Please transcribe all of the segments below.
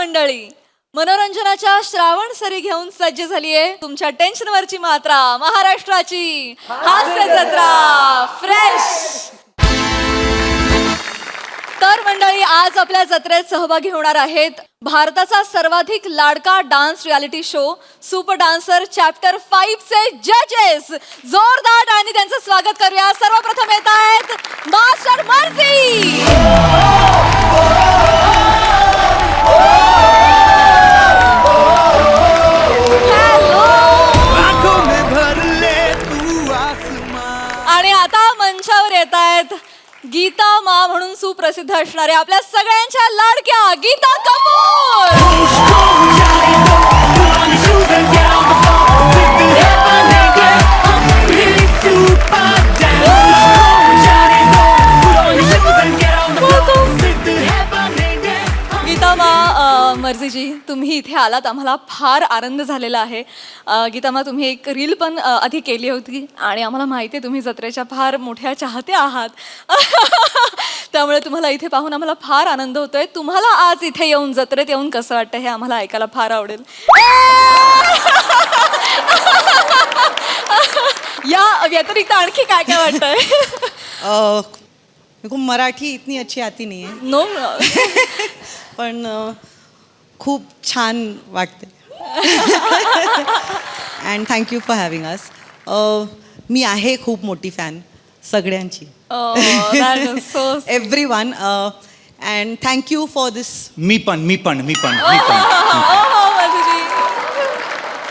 मंडळी, मनोरंजनाच्या श्रावण सरी घेऊन सज्ज झालीये तुमच्या टेन्शनवरची मात्रा, महाराष्ट्राची हास्य जत्रा फ्रेश. तर मंडळी, आज आपल्या जत्रेत सहभागी होणार आहेत भारताचा सर्वाधिक लाडका dance reality show super dancer chapter 5 चे जजेस. जोरदार आणि त्यांचं स्वागत करूया. सर्वप्रथम येत आहेत मास्टर मर्जी. आणि आता मंचावर येत आहेत गीता मा म्हणून सुप्रसिद्ध असणाऱ्या आपल्या सगळ्यांच्या लाडक्या गीता कपूर. गीता मा, मर्जीजी, तुम्ही इथे आलात, आम्हाला फार आनंद झालेला आहे. गीता मा, तुम्ही एक रील पण आधी केली होती आणि आम्हाला माहिती आहे तुम्ही जत्रेच्या फार मोठ्या चाहत्या आहात. त्यामुळे तुम्हाला इथे पाहून आम्हाला फार आनंद होतोय. तुम्हाला आज इथे येऊन, जत्रेत येऊन कसं वाटतं हे आम्हाला ऐकायला फार आवडेल. या व्यतिरिक्त आणखी काय काय वाटतंय? मेरे को मराठी इतनी अच्छी आती नहीं है. नो. पण खूप छान वाटते. अँड थँक्यू फॉर हॅव्हिंग अस. मी आहे खूप मोठी फॅन सगळ्यांची. एव्हरीवन. अँड थँक्यू फॉर दिस. मी पण.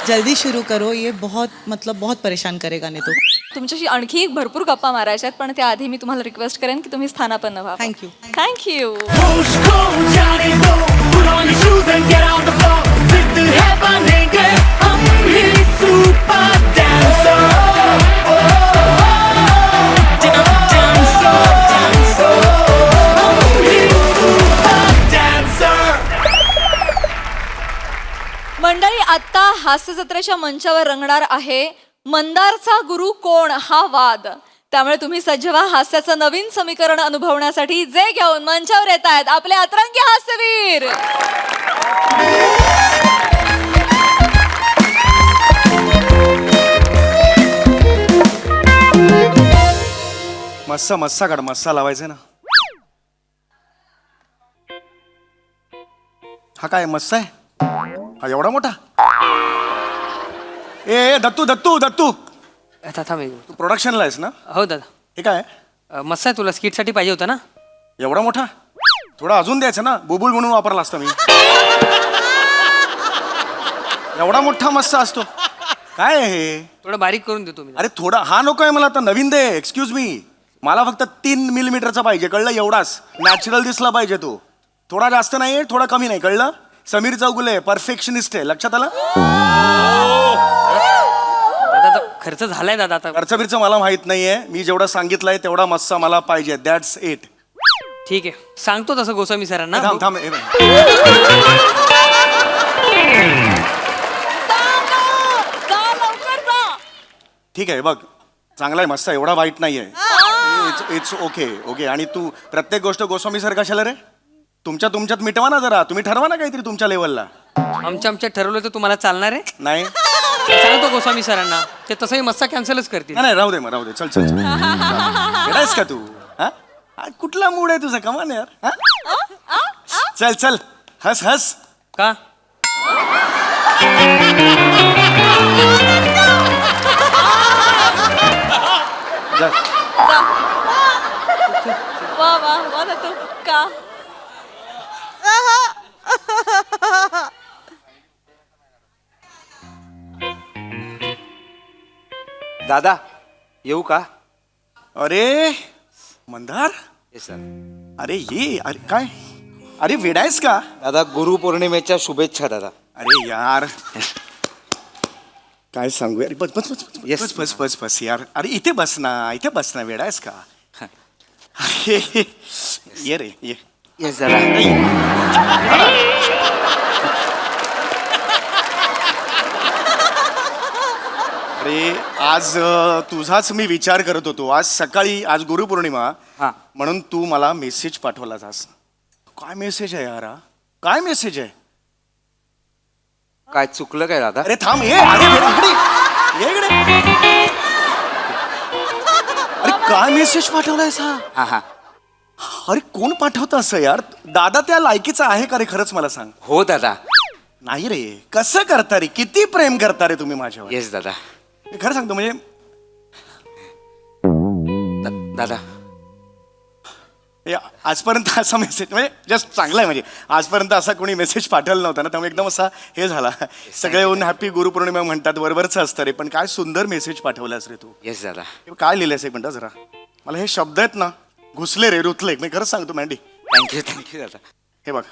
जल्दी शुरू करो. ये बहुत बहुत परेशान करेगा नहीं तो. तुमच्याशी आणखी भरपूर गप्पा मारायच्या आहेत, पण त्याआधी मी तुम्हाला रिक्वेस्ट करेन की तुम्ही स्थानापन्न व्हा. थँक्यू. थँक्यू. मंडळी, आता हास्य जत्रेच्या मंचावर रंगणार आहे मंदारचा गुरु कोण हा वाद. त्यामुळे तुम्ही सज्ज व्हा हास्याचं नवीन समीकरण अनुभवण्यासाठी, जे घेऊन मंचावर येत आहेत आपले अतरंगी हास्यवीर. मस्सा काढ, मस्सा लावायचा ना. हा काय मस्सा आहे? हा एवढा मोठा? ए दत्तू. थांब. तू प्रोडक्शनला आहेस ना? हो दादा. हे काय मस्त आहे. तुला स्किटसाठी पाहिजे होता ना? एवढा मोठा? थोडा अजून द्यायचं ना, बुबुळ म्हणून वापरला असता मी. एवढा मोठा मस्सा असतो? काय आहे हे? थोडं बारीक करून देतो मी. अरे थोडा हा नको आहे मला, आता नवीन दे. एक्सक्यूज मी, मला फक्त 3 मिलीमीटरचा पाहिजे, कळलं? एवढाच नॅचरल दिसला पाहिजे तो. थोडा जास्त नाही, थोडा कमी नाही, कळलं? समीर चौगुले परफेक्शनिस्ट आहे, लक्षात आलं? दादा खर्च झालाय दादा. आता खर्च बिर्च मला माहित नाहीये. मी जेवढं सांगितलंय तेवढा मस्सा मला पाहिजे. That's it. ठीक आहे, सांगतो तसं गोस्वामी सरांना. थांब. ठीक आहे, बघ चांगला आहे मस्सा, एवढा वाईट नाहीये. It's okay. आणि तू प्रत्येक गोष्ट गोस्वामी सर कशाला रे? तुमच्यात मिटवा ना जरा. तुम्ही ठरवा ना काहीतरी तुमच्या लेवलला. आमच्या ठरवलं तर तुम्हाला चालणार आहे? नाही सांगतो गोस्वामी सरांना. ते तसंही मस्सा कॅन्सलच करतील. नाही, राहू दे. चल. येडायस का तू? हा? कुठला मूड आहे तुझा? कमान यार. चल हस. का? वा तू का? दादा येऊ का? अरे मंदार. अरे काय? अरे वेडायस का? दादा गुरुपौर्णिमेच्या शुभेच्छा दादा. अरे यार काय सांगू यार. बस यार. अरे इथे बस ना, वेडायस का? ये रे ये. येस दादा. अरे आज तुझाच मी विचार करत होतो. आज सकाळी, आज गुरुपौर्णिमा म्हणून तू मला मेसेज पाठवलास. काय मेसेज आहे यार? काय मेसेज आहे? काय चुकलं काय दादा? अरे थांब ये इकडे ये इकडे. अरे काय मेसेज पाठवलायस हा? हा हा. अरे कोण पाठवतं असं यार? दादा त्या लायकीचा आहे का रे? खरंच मला सांग. हो दादा. नाही रे, कसं करता रे? किती प्रेम करता रे तुम्ही माझ्यावर? येस दादा. मी खरं सांगतो म्हणजे दादा हे आजपर्यंत असा मेसेज म्हणजे जस्ट चांगला आहे. म्हणजे आजपर्यंत असा कोणी मेसेज पाठवला नव्हता ना, त्यामुळे एकदम असा हे झाला. सगळे येऊन हॅपी गुरुपौर्णिमा म्हणतात, बरोबरच असतं रे. पण काय सुंदर मेसेज पाठवलास रे तू. येस दादा. हे काय लिहिलंयस एक मिनटं जरा. मला हे शब्द आहेत ना घुसले रे, रुतले. मी खरंच सांगतो मॅन्डी. थँक्यू दादा. हे बघ,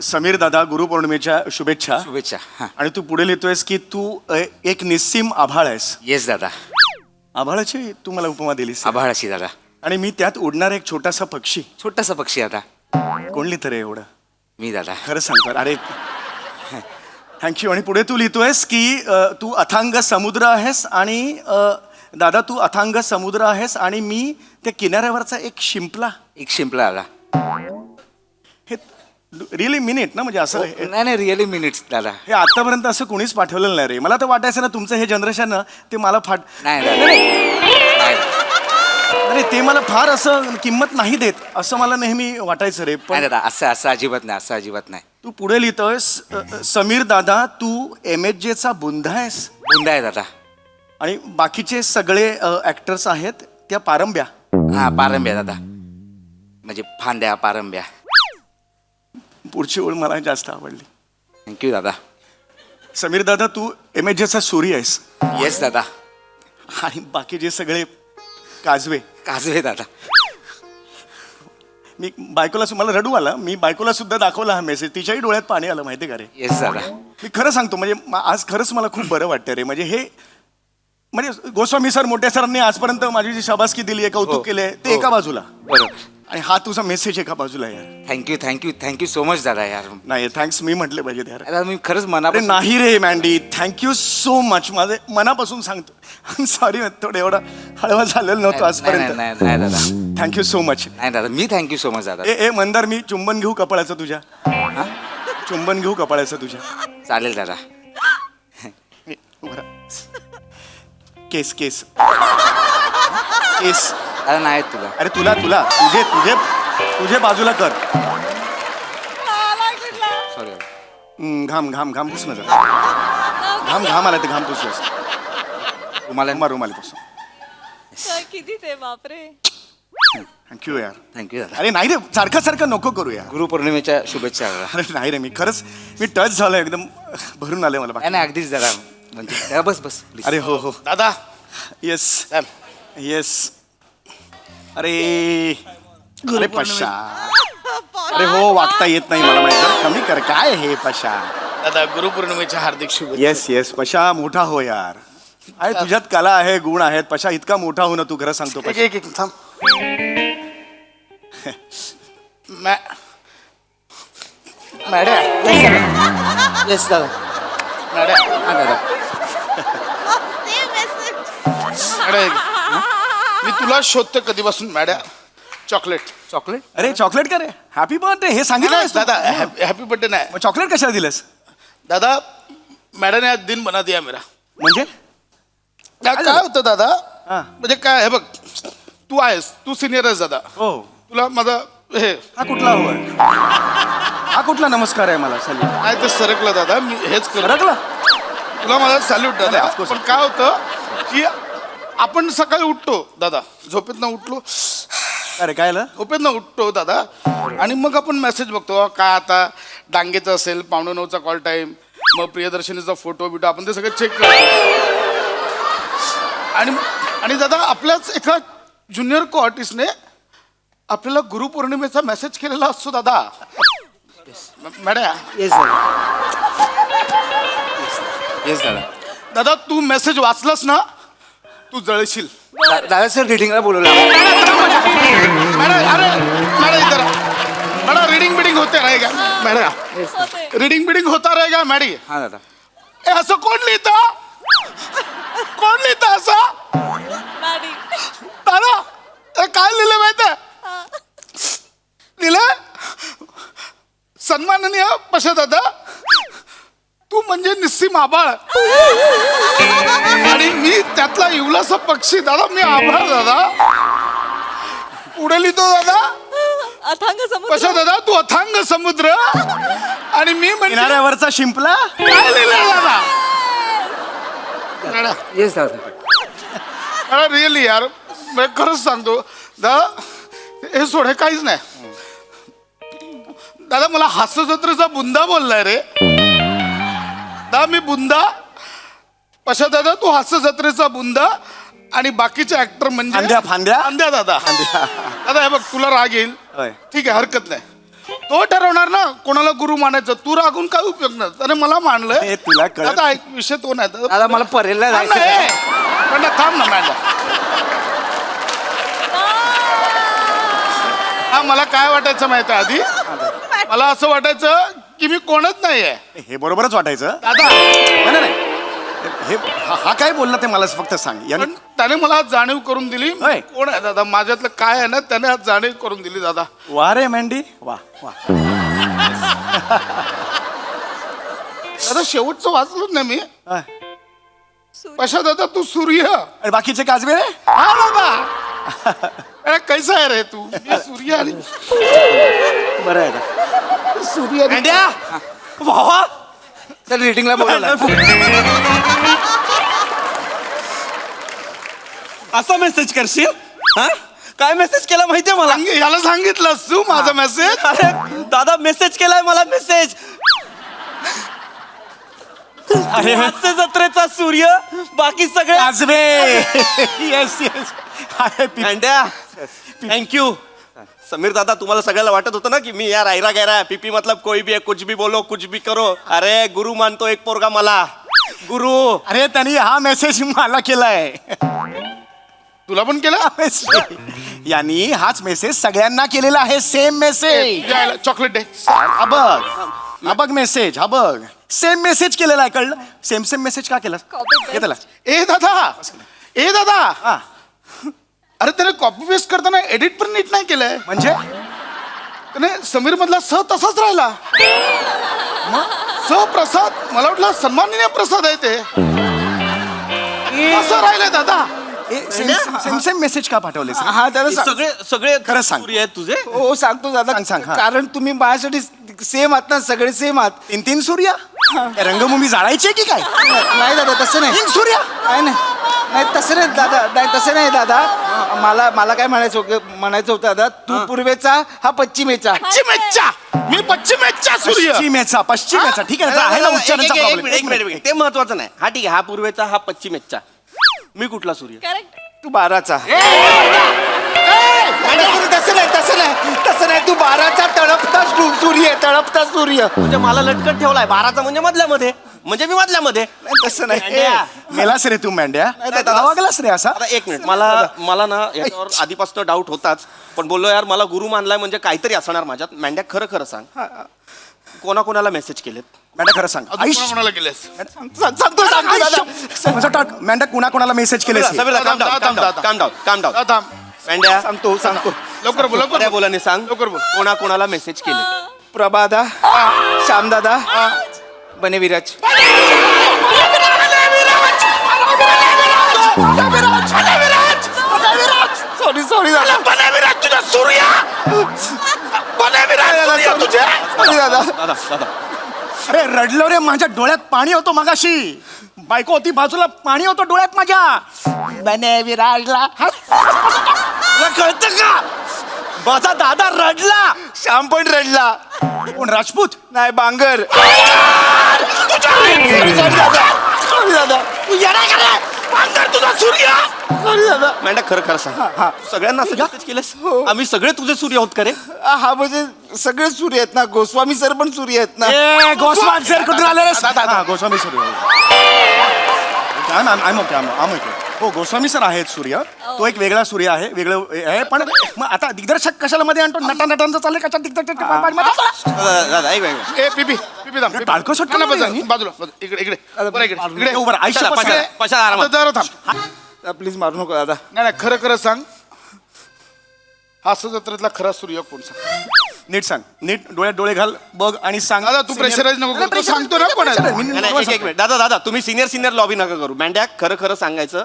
समीर दादा गुरुपौर्णिमेच्या शुभेच्छा. शुभेच्छा. हा. आणि तू पुढे लिहितोयस की तू एक निस्सीम आभाळ आहेस. येस दादा. आभाळाची तू मला उपमा दिलीस. आभाळाशी दादा. आणि मी त्यात उडणारा एक छोटासा पक्षी. छोटासा पक्षी दादा. कोण लिहितं रे एवढं? मी दादा. खरं सांगतो अरे. थँक्यू. आणि पुढे तू लिहितोयस की तू अथांग समुद्र आहेस आणि दादा तू अथांग समुद्र आहेस आणि मी त्या किनाऱ्यावरचा एक शिंपला. एक शिंपला दादा. हे रिअली मिनिट ना, म्हणजे असं नाही नाही रिअली मिनिट्स दादा. हे आतापर्यंत असं कोणीच पाठवलेलं नाही रे. मला तर वाटायचं ना तुमचं हे जनरेशन ना ते मला नाही दादा. नाही. अरे ते मला फार असं किंमत नाही देत असं मला नेहमी वाटायचं रे. नाही पण दादा, असं असं अजिबात नाही, असं अजिबात नाही. तू पुढे लिहितोयस समीर दादा तू MHJ चा बुंदा आहेस बुंदा आहे दादा. आणि बाकीचे सगळे ऍक्टर्स आहेत त्या पारंब्या. हा पारंब्या दादा, म्हणजे फांद्या पारंब्या. पुढची ओळ मला जास्त आवडली. थँक्यू दादा. समीर दादा तू MHJ चा सूर्य आहेस येस दादा. आणि बाकी जे सगळे काजवे. काजवे दादा. मी बायकोला मला रडू आला. मी बायकोला सुद्धा दाखवला हा मेसेज. तिच्याही डोळ्यात पाणी आलं माहिती का रे. येस दादा. मी खरं सांगतो म्हणजे आज खरंच मला खूप बरं वाटतं रे. म्हणजे हे म्हणजे गोस्वामी सर मोठ्या सरांनी आजपर्यंत माझी जी शाबासकी दिली आहे, कौतुक केले ते एका बाजूला, बरोबर. आणि हा तुझा मेसेज एका बाजूला यार. थँक्यू सो मच दादा यार. नाही थँक्स मी म्हटले पाहिजे यार. दादा मी खरंच अरे मनापासून. नाही रे मॅन्डी, थँक्यू सो मच. माझे मनापासून सांगतो. सॉरी थोडं एवढं हळवा झालेलं नव्हतं नाही आजपर्यंत. नाही दादा. Thank you so much. नाही दादा, मी थँक्यू सो मच दादा. ए मंदार मी चुंबन घेऊ कपाळाचं तुझ्या? चुंबन घेऊ कपाळाचं तुझ्या? चालेल दादा. ए, उभं राहा. केस केस केस. दादा नाही तुला. अरे तुला तुला तुझे तुझे तुझे बाजूला कर. सॉरी. घाम घाम घाम पुस ना जरा. घाम घाम आला ते घाम पुस जास्त. तुम्हाला रुमाली पुस. किती ते बापरे. थँक्यू यार. थँक्यू दादा. अरे नाही रे, सारखं सारखं नको करू यार. गुरुपौर्णिमेच्या शुभेच्छा दादा. अरे नाही रे, मी खरंच मी टच झालोय एकदम. भरून आले मला बाकी. नाही अगदीच दादा, म्हणजे दादा, बस बस please. अरे हो हो दादा येस येस. अरे अरे पशा. अरे हो वागता येत नाही मला माहिती. कमी कर. काय हे पशा. दादा गुरुपौर्णिमेच्या हार्दिक शुभेच्छा. येस येस पशा मोठा हो यार. अरे तुझ्यात कला आहे, गुण आहेत पशा. इतका मोठा हो ना तू. खरं सांगतो एक पशा. एक एक थांब. मॅडम येस दादा. मॅडम हा दादा. मॅडम मी तुला शोधते कधीपासून मॅडम. चॉकलेट. चॉकलेट. अरे चॉकलेट का रे? हॅपी बर्थडे हे सांगितलं दादा हॅपी बर्थडे नाही मग चॉकलेट कशाला दिलंस? दादा. मैंने ने आज दिन बना दिया मेरा. म्हणजे काय होतं दादा, हा. म्हणजे काय हे बघ, तू आहेस, तू सिनियर आहेस दादा. हो. तुला माझा हे हा कुठला हो आहे? हा कुठला नमस्कार आहे मला सॅल्यूट? नाही ते सरकलं दादा, मी हेच करत. रगला. तुला माझा सॅल्यूट दादा. of course. पण काय होतं की आपण सकाळी उठतो दादा, झोपेतनं उठलो, अरे काय आलं? झोपेतनं उठतो दादा, आणि मग आपण मेसेज बघतो काय आता डांगेचं असेल, 9:15चा कॉल टाईम, मग प्रियदर्शनीचा फोटो बिटो आपण ते सगळं चेक करतो. आणि दादा आपल्याच एका ज्युनियर को आर्टिस्टने आपल्याला गुरुपौर्णिमेचा मेसेज केलेला असतो दादा. मॅडम येस दादा. येस दादा. दादा तू मेसेज वाचलास ना, तू जळशील. दादा सर रिडिंगला बोलवलं. मॅडम अरे मॅडम इधर मॅडम, रीडिंग बिडिंग होते रहेगा मॅडम, रीडिंग बिडिंग होता रहेगा मॅडी. हा दादा. ए असं कोण लिहितं, कोण लिहितं असं दादा? ए काय लिहिलं माहिती लिहिलं, सन्माननीय पशा दादा तू म्हणजे निस्सीम आभाळ आणि मी त्यातला इवलासा पक्षी दादा. मी आभाळ दादा. पुढे लिहितो दादा. अथांग कशा समुद्र. दादा तू अथांग समुद्र आणि मी म्हणजे किनाऱ्यावरचा शिंपला. काय लिहिलंय दादा? येस दादा. अरे रिअली यार मी खरंच सांगतो दादा. हे सोड, हे काहीच नाही दादा. मला हास्य जत्रेचा बुंदा बोललाय रे दादा. मी बुंदा. कशा दादा तू हास्य जत्रेचा बुंदा आणि बाकीचे ऍक्टर म्हणजे फांद्या, फांद्या? फांद्या दादा. दादा हे बघ तुला राग येईल. होय. ठीक आहे हरकत नाही. तो ठरवणार ना कोणाला गुरु मानायचं. तू रागून काय उपयोग नाही. त्याने मला मानलंय. हे तुला कळत आता एक विषय तो नाही दादा मला परेलला जायचं आहे. थांब ना मॅडम. हा मला काय वाटायचं माहिती आधी. मला असं वाटायचं की मी कोणच नाहीये हे बरोबरच वाटायचं. दादा. नाही, नाही, नाही. हे हा काय बोलला ते मला फक्त सांग. पण त्याने मला आज जाणीव करून दिली होय. मी कोण आहे दादा. माझ्यातलं काय आहे ना त्याने आज जाणीव करून दिली दादा. वा रे मँडी वा वा. दादा शेवटचं वाचलं ना मी. हा. कशा दादा तू सूर्य. आणि बाकीचे काजवे रे. हा बाबा. अरे कैसा आहे रे तू. मी सूर्य आणि बरं आहे दादा. सूर्य आणि- मँड्या वा. तर रेटिंगला बोलवलं. असा मेसेज करशील हा? काय मेसेज केला माहितीये मला? याला सांगितलंस तू माझा मेसेज. अरे दादा मेसेज केलाय मला मेसेज. अरे हास्य जत्रेचा सूर्य बाकी सगळे काजवे. Yes yes. Andya thank you. Sameer दादा तुम्हाला सगळ्याला वाटत होतं ना की मी यार आयरा गैरा पीपी मतलब कोई भी है कुछ भी बोलो कुछ भी करो. अरे गुरु मानतो एक पोरगा मला गुरु. अरे त्यांनी हा मेसेज मला केलाय. तुला पण केला. यांनी हाच मेसेज सगळ्यांना केलेला आहे. Same message. चॉकलेट दे. हा बघ. हा बघ मेसेज. हा बघ सेम मेसेज केलेला आहे. कळलं. सेम सेम मेसेज का केला. Copy हे त्याला. ए दादा. ए दादा. हा अरे त्याने कॉपी पेस्ट करताना एडिट पण नीट नाही केलंय. म्हणजे त्याने समीर मधला स तसाच राहिला. स प्रसाद मला वाटलं सन्माननीय प्रसाद आहे ते. असं राहिलंय दादा. सेम सेम मेसेज का पाठवले. हा दादा सगळे सगळे खरंच सांग. सूर्य आहेत तुझे. हो सांगतो दादा. सांग, सांग, हा. कारण तुम्ही माझ्यासाठी सेम आहात ना. सगळे सेम आहात. तीन तीन सूर्य. काय रंगभूमी जाळायची की काय. नाही दादा तसं नाही. तीन सूर्य. नाही नाही नाही तसं नाही दादा. नाही तसं नाही दादा. मला काय म्हणायचं होतं दादा. तू पूर्वेचा हा पश्चिमेचा. पश्चिमेच्या. मी पश्चिमेच्या सूर्य. पश्चिमेचा. पश्चिमेचा. ठीक आहे ना. आहे ना उच्चारांचा एक प्रॉब्लेम. मिनिट, एक मिनिट, एक मिनिट. ते महत्वाचं नाही. हा ठीक आहे. हा पूर्वेचा हा पश्चिमेचा. मी कुठला सूर्य. करेक्ट. तू 12चा. तसं नाही तसं नाही तसं नाही. तू 12चा तळपता सूर्य. तळपता सूर्य. म्हणजे मला लटकत ठेवलाय 12चा म्हणजे मधल्यामध्ये. म्हणजे मी मधल्यामध्ये. तसं नाही. अंड्या. मेलास रे तू मेंढ्या. दादा. वागलास रे असा. आता एक मिनिट मला ना याच्यावर आधीपासून डाऊट होताच. पण बोललो यार मला गुरु मानलाय म्हणजे काहीतरी असणार माझ्यात. मेंढ्या खरं खरं सांग कोणाकोणाला मेसेज केलेत. मेंढ्या खरं सांग. अजून कोणाला केलेस. सांगतो दादा. माझा टाक. मेंढ्या कुणा कोणाला मेसेज केले. समीरला calm down, calm down, calm down, calm down. थांब. मेंढ्या सांगतो लवकर बोल लवकर खऱ्या बोल. बोलाने सांग लवकर बोल. कोणाकोणाला मेसेज केले. प्रभादा. श्यामदादा. बनेविराज. सॉरी दादा. तुझा सूर्य. तुझे. दादा. दादा दादा अरे रडलो रे. माझ्या डोळ्यात पाणी होतं मगाशी. बायको होती बाजूला. पाणी होतं डोळ्यात माझ्या. बने विराजला. तुला कळतं का माझा दादा रडला. श्याम पण रडला. कोण राजपूत. नाही बांगर. सॉरी दादा. तू येणार का रे? बांगर तुझा सूर्य. सॉरी दादा. मेंढ्या खरं खरं सांग सगळ्यांना असं मेसेज केलंस. आम्ही सगळे तुझे सूर्य आहोत का रे. हा म्हणजे सगळे सूर्य आहेत ना. गोस्वामी सर पण सूर्य आहेत ना. ए गोस्वामी सर कुठून आले रे. हा, गोस्वामी सूर्य. हो गोस्वामी सर आहेत सूर्य. तो एक वेगळा सूर्य आहे. वेगळं आहे. पण मग आता दिग्दर्शक कशाला मध्ये आणतो. नटानटांचं चाललंय कशा दिग्दर्शक. दादा ऐक ऐक ए पिपी थांब. हे टाळकं सुटलं नाही, नाही, बाजूला इकडे बरं इकडे उभं राहा. आयुष्य पशाला आरामात. आता जरा थांब. प्लीज मारू नको दादा. नाही खरं खरं सांग. हास्य जत्रेतला खरा सूर्य कोण सांग? नीट सांग, नीट डोळ्यात डोळे घाल, बघ आणि सांग. दादा तू प्रेशराईज नको करू. तू सांगतो ना पण आहे. नाही, नाही, एक मिनिट दादा तुम्ही सिनियर लॉबी नका करू. मँड्या खरं सांगायचं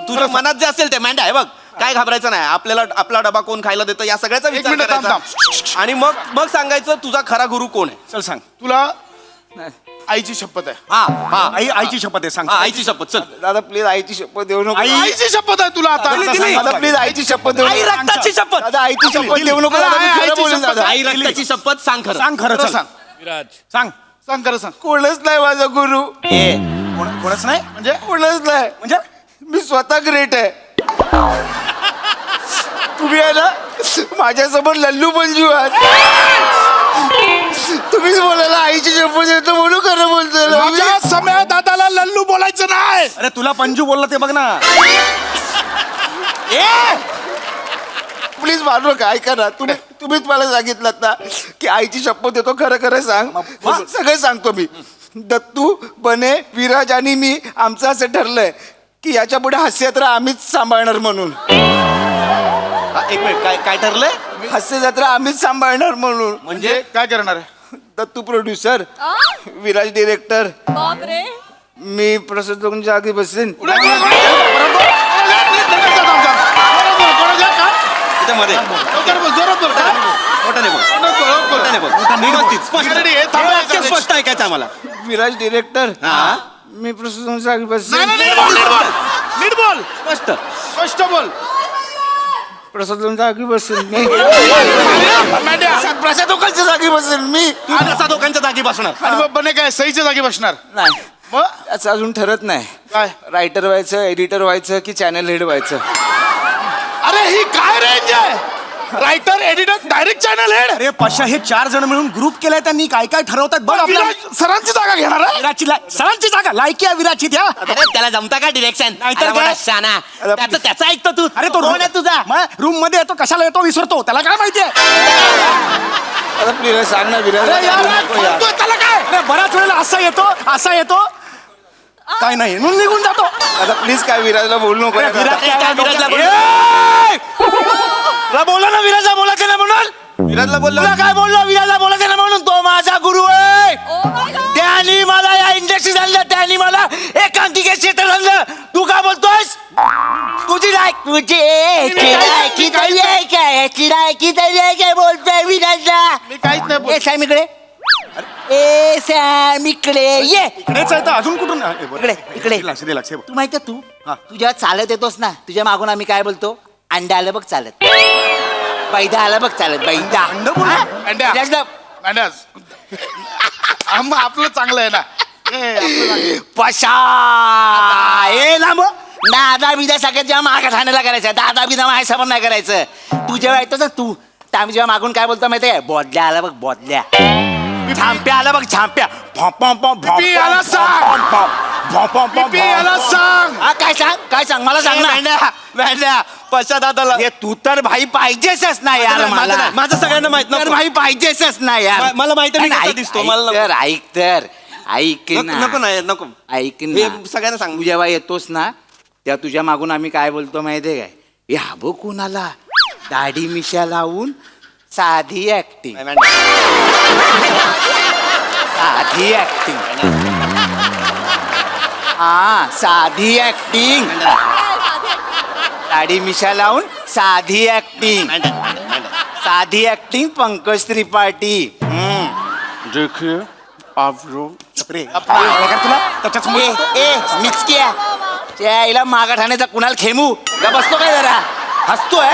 तुझ्या मनात जे असेल ते मँड्या आहे बघ, काय घाबरायचं नाही. आपल्याला आपला डबा कोण खायला देतं या सगळ्याचा विचार मिनिट थांब, करायचा आणि मग सांगायचं तुझा खरा गुरु कोण आहे. चल सांग. तुला आईची शपथ आहे. हा आईची शपथ आहे, सांग. आईची शपथ चल. दादा प्लीज आईची शपथ देऊ नको. आईची शपथ आहे तुला आता. दिली, दिली. दादा प्लीज आईची शपथ देऊ आई नको. रक्ताची शपथ. दादा आईची शपथ देऊ नको. दादा, मी खरं आईची बोलेन शपथ. दादा. आई रक्ताची शपथ सांग खरं. सांग खरं, खरं चल. सांग. सांग. सांग खरं सांग. कोणच नाही माझा गुरु. कोणच नाही म्हणजे कोणच नाही. म्हणजे मी स्वतः ग्रेट आहे. तुम्ही आहे ना माझ्यासमोर लल्लू मंजू आहात. तुम्हीच बोलायला आईची शपथ येतो म्हणून खरं बोलतोय. माझ्या समय दादाला लल्लू बोलायचं नाही. अरे तुला पंजू बोलला ते बघ ना. प्लीज मारू नका. ऐका ना तुम्हीच मला सांगितलं ना की आईची शपथ देतो खरं सांग. सगळं सांगतो मी. दत्तू बने विराज आणि मी आमचं असं ठरलंय की याच्या पुढे हास्यजत्रा आम्हीच सांभाळणार म्हणून. एक मिनिट काय ठरलंय. हास्यजत्रा आम्हीच सांभाळणार म्हणून. म्हणजे काय करणार आहे? दत्तू प्रोड्युसर, विराज डिरेक्टर, बापरे. मी प्रसाद लोकांच्या आधी बसेन. इथे मध्ये मोठ्याने बोल. व्यवस्थित, स्पष्ट. हे वाक्य स्पष्ट ऐकायचं आम्हाला. विराज डिरेक्टर, हा. मी प्रसाद लोकांच्या आधी बसेन. नीट बोल. स्पष्ट. स्पष्ट बोल. प्रसाद लोकांच्या जागी बसेन मी. मांड्या. प्रसाद लोकांच्या जागी बसेन मी. तू असा दोघांच्या जागी बसणार. आणि मग बने काय सईच्या जागी बसणार? नाही मग असं अजून ठरत नाही. काय? रायटर व्हायचं, एडिटर व्हायचं की चॅनल हेड व्हायचं. अरे ही काय रेंज आहे? Writer, editor, direct channel head. अरे पशा हे 4 जण मिळून ग्रुप केलाय त्यांनी. काय काय ठरवतात बघ. आपल्या विराज सरांची जागा घेणार आहे? विराची सरांची जागा लायकी आहे विराची त्या. अरे त्याला जमता का डिरेक्शन? नाहीतर काय? शाना त्याचं ऐकतो तू. अरे तो कोण आहे तुझा? रूम मध्ये येतो, कशाला येतो विसरतो, त्याला काय माहितीये. आता प्लीज सांग ना विराज. अरे यार, नको यार. तो त्याला काय? अरे बऱ्याच वेळेला असा येतो काय नाही म्हणून निघून जातो. आता प्लीज काय विराजला बोलू नको. विराज काय विराजला बोल- बोला ना विराजला बोलायचं ना म्हणून. विराजला बोललो. तुला काय बोललो विराजला बोलायचं ना म्हणून. तो माझा गुरु आहे. Oh my God. त्यांनी मला या इंडस्ट्रीत आणलं, त्यांनी मला एकांकिके क्षेत्रात आणलं. तू काय बोलतोयस? तुझी किरायकी काय बोलतोय विराजला. मी काहीच नाही बोल. ए सॅम इकडे. ए सॅम इकडे ये. इकडेच आहे तर अजून कुठून? इकडे. रिलॅक्स. तू माहितीये तू जेव्हा चालत येतोस ना तुझ्या मागून आम्ही काय बोलतो? अंडा आलं बघ चालत. बैदा आलं बघ चालत. बैदा. अंड बोल. हा? अंड्या. विराजला मांड्यास. आपलं चांगलं आहे ना. ए, आपलं चांगलं. पशा ए लांब. दादा बिदा सगळ्यात जेव्हा मागा ठाण्याला करायचं. दादा बिदा माझ्या समोर नाही करायचं. तू जेव्हा येतोस ना तू तर आम्ही जेव्हा मागून काय बोलतो माहितीये? बोधल्या आला बघ बोधल्या. झांप्या आला बघ झांप्या. पिपी याला सांग. पिपी याला सांग. हा काय सांग मला सांग ना. पशा दादाला हे तू तर भाई पाहिजेसच ना यार मला. माझं सगळ्यांना माहित तर भाई पाहिजेसच ना यार. मला माहिती आहे मी कसा ऐक दिसतो. मला ऐक ना. नको नाही नको. ऐक हे ना. सगळ्यांना सांग. तू जेव्हा येतोस ना तेव्हा तुझ्या मागून आम्ही काय बोलतो माहितीये काय? हा बघ कुणाला दाढी मिशा लावून साधी ऍक्टिंग. साधी ऍक्टिंग. हा साधी ऍक्टिंग. दाढी मिशा लावून साधी ऍक्टिंग. साधी ऍक्टिंग पंकज त्रिपाठी. देखिए आप लोग तुला त्याच्यात ए मिचक्या त्या आईला मागा ठाण्याचा कुणाल खेमू का बसतो काय जरा? हसतोय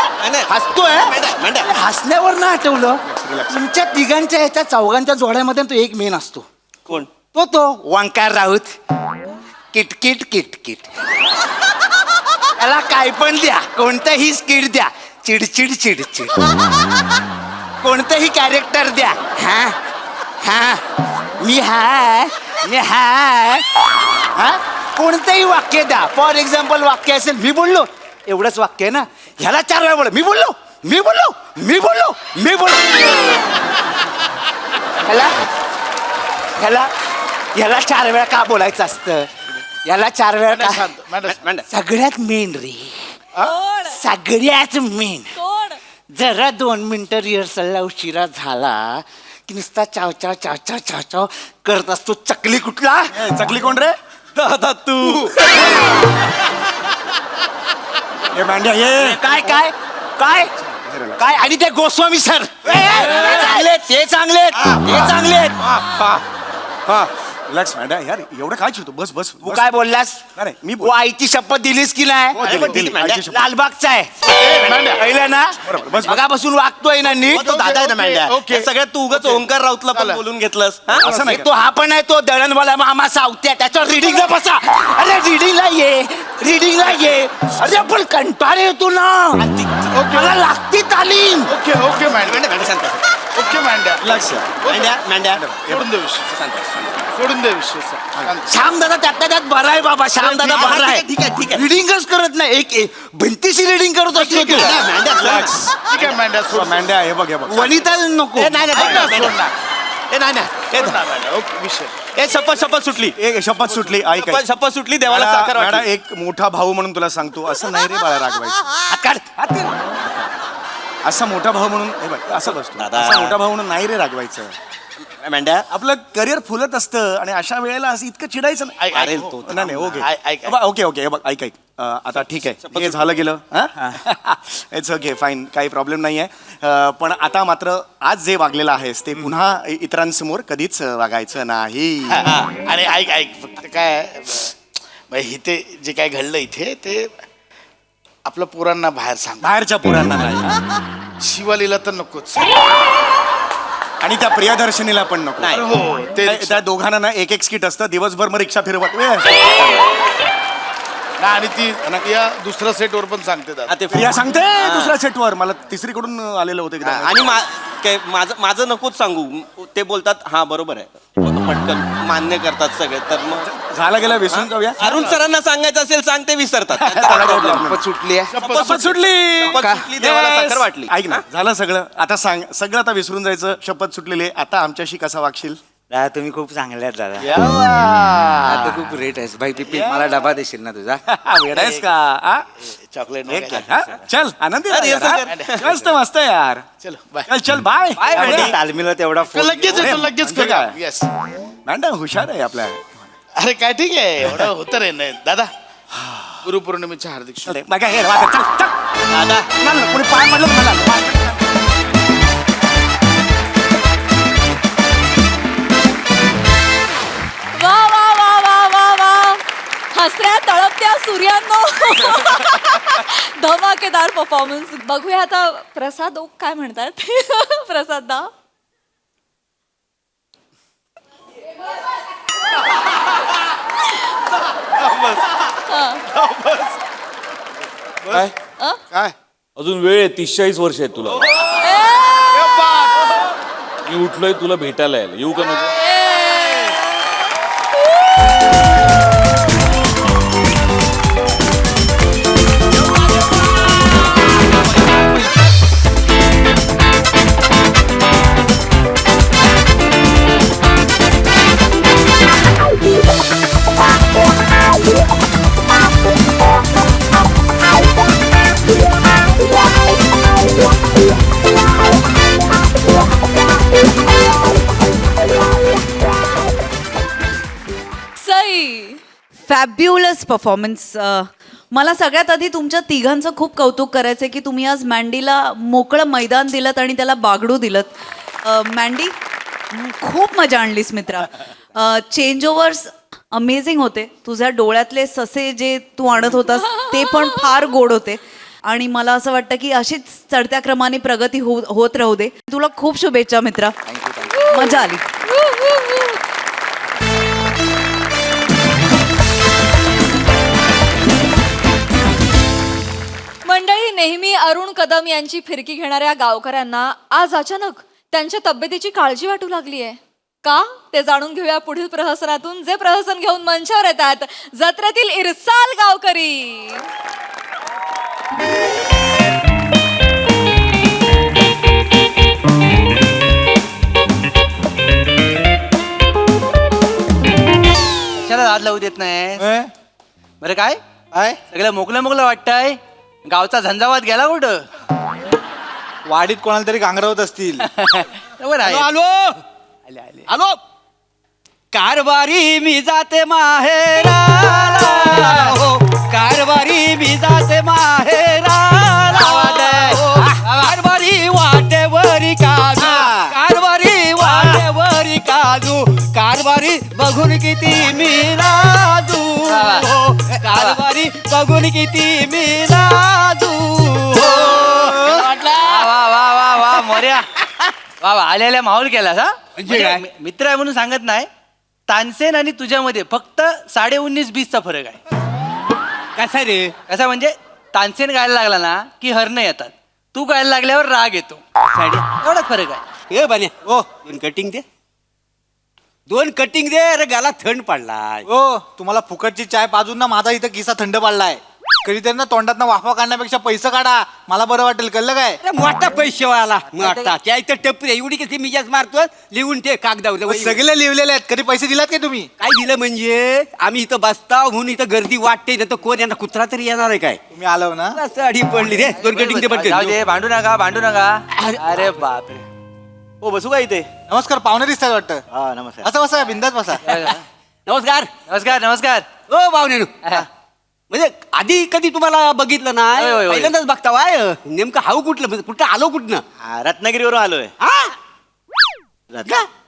हसण्यावर ना आठवलं तुमच्या तिघांच्या ह्याच्या चौघांच्या जोड्यामध्ये तो एक मेन असतो. कोण? तो वंकार राऊत. किटकिट किटकिट. त्याला काय पण द्या, कोणतंही स्किट द्या, चिडचिड. कोणतंही कॅरेक्टर द्या. हा मी हाय हा कोणतंही वाक्य द्या. फॉर एक्झाम्पल वाक्य असेल मी बोललो एवढंच वाक्य आहे ना. ह्याला 4 वेळा बोल. मी बोललो. ह्याला 4 वेळा का बोलायचं असतं? याला 4 वेळा का? सगळ्यात मेन रे. सगळ्यात मेन. कोण? जरा 2 मिनिटं रिहर्सलला उशिरा झाला की नुसता चाव चाव चाव चाव चाव चाव करत असतो. चकली कुठला? चकली कोण रे? दादा तू हे मांड्या ये. काय काय काय काय? आणि ते गोस्वामी सर चांगले, ते चांगले, ते चांगले. हा रिलॅक्स मांड्या यार, एवढं काय चिडतो? बस बस तू काय बोललास? नाही, नाही, मी तू आईची शपथ दिलीस की नाही? हो, दिली, दिली, आईची शपथ. लालबागचा आहे पहिलं ना, बरोबर, बस, बस. मगापासून वागतोय ना नीट. तो दादा आहे ना मॅन्ड्या. ओके. हे सगळ्यात तू उगाच ओंकार राऊतला पण बोलून घेतलंस हा? असं नाही तो हा पण आहे, तो दळणवाला मामा सावत्या, त्याच्यावर रिडिंगला बसा. अरे रिडिंगला ये, रिडिंगला ये. अरे पण कंटाळा येतो ना, मला लागती तालीम. ओके ओके मॅन्ड्या ओके मॅन्ड्या रिलॅक्स मॅन्ड्या सोडून दे विषय सोडून दे विषय शांत. श्याम दादा त्यातल्या त्यात बरा आहे बाबा. श्याम दादा हा, बरा आहे. ठीक आहे, ठीक आहे. रिडिंगच करत नाही, एक भिंतीशी रिडिंग करत असतो तो. ठीक आहे मॅन्ड्या सोड मांड्या हे बघ हे बघ. वनिता नको. ए, नाही, नाही, ऐक ना, नाही, सोड ना. ए, नाही, नाही. सोड ना, मॅन्ड्या. ओके विषय ए, शपथ सुटली. एक शपथ सुटली. ऐक ऐक. शपथ सुटली, देवाला मॅडा- साखर मॅडा, वाटली. एक मोठा भाऊ म्हणून तुला सांगतो, असं नाही रे बाळा रागवायचं. हात काढ, हात काढ. असा मोठा भाऊ म्हणून हे बघ असं बसतो. दादा. असा मोठा भाऊ म्हणून नाही रे रागवायचं. मॅन्ड्या आपलं करिअर फुलत असतं आणि अशा वेळेला असं इतकं चिडायचं नाही. ऐक, ऐक, अरे, हो. नाही नाही, ओके ऐक. ओके ओके हे बघ ऐक ऐक आता ठीक आहे, हे झालं गेलं. इट्स ओके फाईन, काही प्रॉब्लेम नाही आहे. पण आता मात्र आज जे वागलेलं आहेस ते पुन्हा इतरांसमोर कधीच वागायचं नाही. आणि ऐक ऐक फक्त काय म्हणजे इथे जे काय घडलं इथे ते आपल्या पोरांना बाहेर सांग. बाहेरच्या पोरांना नाही शिवालीला तर नकोच. आणि त्या प्रियदर्शनीला पण नको. नाही. हो ते त्या दोघांना ना एक एक स्किट असतं, दिवसभर मग रिक्षा फिरवत वेळ असतो. ना, आणि ती या दुसऱ्या सेटवर पण सांगते दादा. हा, ते प्रिया सांगते दुसऱ्या सेटवर, मला तिसरीकडून आलेलं होतं एकदा. आणि माझं नकोच सांगू. ते बोलतात हा बरोबर आहे, पटकन मान्य करतात सगळे. तर मग झालं गेलं, विसरून जाऊया. अरुण सरांना सांगायचं असेल सांग, ते विसरतात. शपथ सुटली आहे. शपथ सुटली. शपथ सुटली, देवाला साखर वाटली. ऐक ना, झालं सगळं, आता सांग. सगळं आता विसरून जायचं, शपथ सुटलेली आहे. आता आमच्याशी कसा वागशील? दादा तुम्ही खूप चांगले आहेत दादा. आता खूप रेट आहेस भाई. पिपी मला डबा देशील ना तुझा? वेडायस का आ? चॉकलेट एक हा? चल आनंदी अरे, राहा असं यार, कर. हा? मस्त मस्त यार. चल बाय. चल चल बाय. तालमीला तेवढा फोन. लगेच येतो लगेच म्हणजे काय? करूया. येस मॅडम हुशार आहे आपल्या. अरे काय ठीक आहे एवढं होतं रे नाही दादा. गुरुपौर्णिमेच्या हार्दिक शुभेच्छा. बघा हे बघा, चल चल. दादा नाही, नाही, कोणी पाय म्हटलं मला पाय. वा वा वा वा वा वा हसऱ्या तळपत्या सूर्यांनो धमाकेदार परफॉर्मन्स. बघूया आता प्रसाद ओक काय म्हणतात. प्रसाद दा काय अजून वेळ आहे, 30-40 वर्ष आहेत तुला. मी उठलोय तुला भेटायला यायला, येऊ का नको? Sai fabulous performance. मला सगळ्यात आधी तुमच्या तिघांचं खूप कौतुक करायचं आहे की तुम्ही आज मँडीला मोकळं मैदान दिलं आणि त्याला बागडू दिलं. मँडी खूप मजा आणलीस मित्रा. चेंज ओव्हर्स अमेझिंग होते. तुझ्या डोळ्यातले ससे जे तू आणत होतास ते पण फार गोड होते. आणि मला असं वाटतं की अशीच चढत्या क्रमाने प्रगती होत राहू दे. तुला खूप शुभेच्छा मित्रा. मजा आली. मंडळी, नेहमी अरुण कदम यांची फिरकी घेणाऱ्या गावकऱ्यांना आज अचानक त्यांच्या तब्येतीची काळजी वाटू लागली आहे. का ते जाणून घेऊया पुढील प्रहसनातून, जे प्रहसन घेऊन मंचावर येतात जत्रेतील इरसाल गावकरी. कशाला हात लावू देत नाही? बरं काय सगळं मोकळं मोकळं वाटतंय. गावचा झंझावात गेला कुठं? वाडीत कोणाला तरी गांगरवत असतील. आलो आलो कारभारी मी जाते माहेराला हो, कारभारी मी जाते माहेराला हो, कारभारी वाटेवरी काजू, कारभारी वाटेवरी काजू, कारभारी बघून किती मी राजू हो, कारभारी बघून किती मी राजू हो. वा वा वा वा मोर्या वा वा आलेल्या माहोल केलास हा. काय? मित्र आहे म्हणून सांगत नाही. तानसेन आणि तुझ्यामध्ये फक्त 19.5-20चा फरक आहे. कसा रे? कसा म्हणजे तानसेन गायला लागला ना की हरणं येतात, तू गायला लागल्यावर राग येतो. एवढाच फरक आहे. ए बने ओ 2 कटिंग दे, 2 कटिंग दे. अरे गाला थंड पडलाय. हो तुम्हाला फुकटची चाय पाजून ना माझा इथं किस्सा थंड पडलाय. कधी त्यांना तोंडात वाफा काढण्यापेक्षा पैसे काढा, मला बरं वाटेल. कळलं काय? अरे मोठा पैसे वाला मोठा त्या इथं टप्पी एवढी कशी मी जास्त मारतो. लिहून ते कागदावर सगळे लिहिलेले आहेत. कधी पैसे दिलात काय तुम्ही? काय दिलं म्हणजे आम्ही इथं बसताव म्हणून इथं गर्दी वाटते ना, तर कोण यांना कुत्रा तरी येणार आहे काय? तुम्ही आलो ना. असं अडी पडली रे. 2 कटिंग दे पटकन. जाऊ दे, भांडू नका भांडू नका. अरे बापरे. हो बसू का इथे? नमस्कार, पाहुणे दिसतात वाटतं. हा नमस्कार. असं बसा, बिंदात बसा. नमस्कार नमस्कार नमस्कार. ओ पाहुणे. म्हणजे आधी कधी तुम्हाला बघितलं नाही? होय, होय, होय. पहिल्यांदाच बघता वाय. नेमकं हाऊ कुठलं म्हणजे कुठं आलो कुठनं? रत्नागिरीवरून आलोय. हा?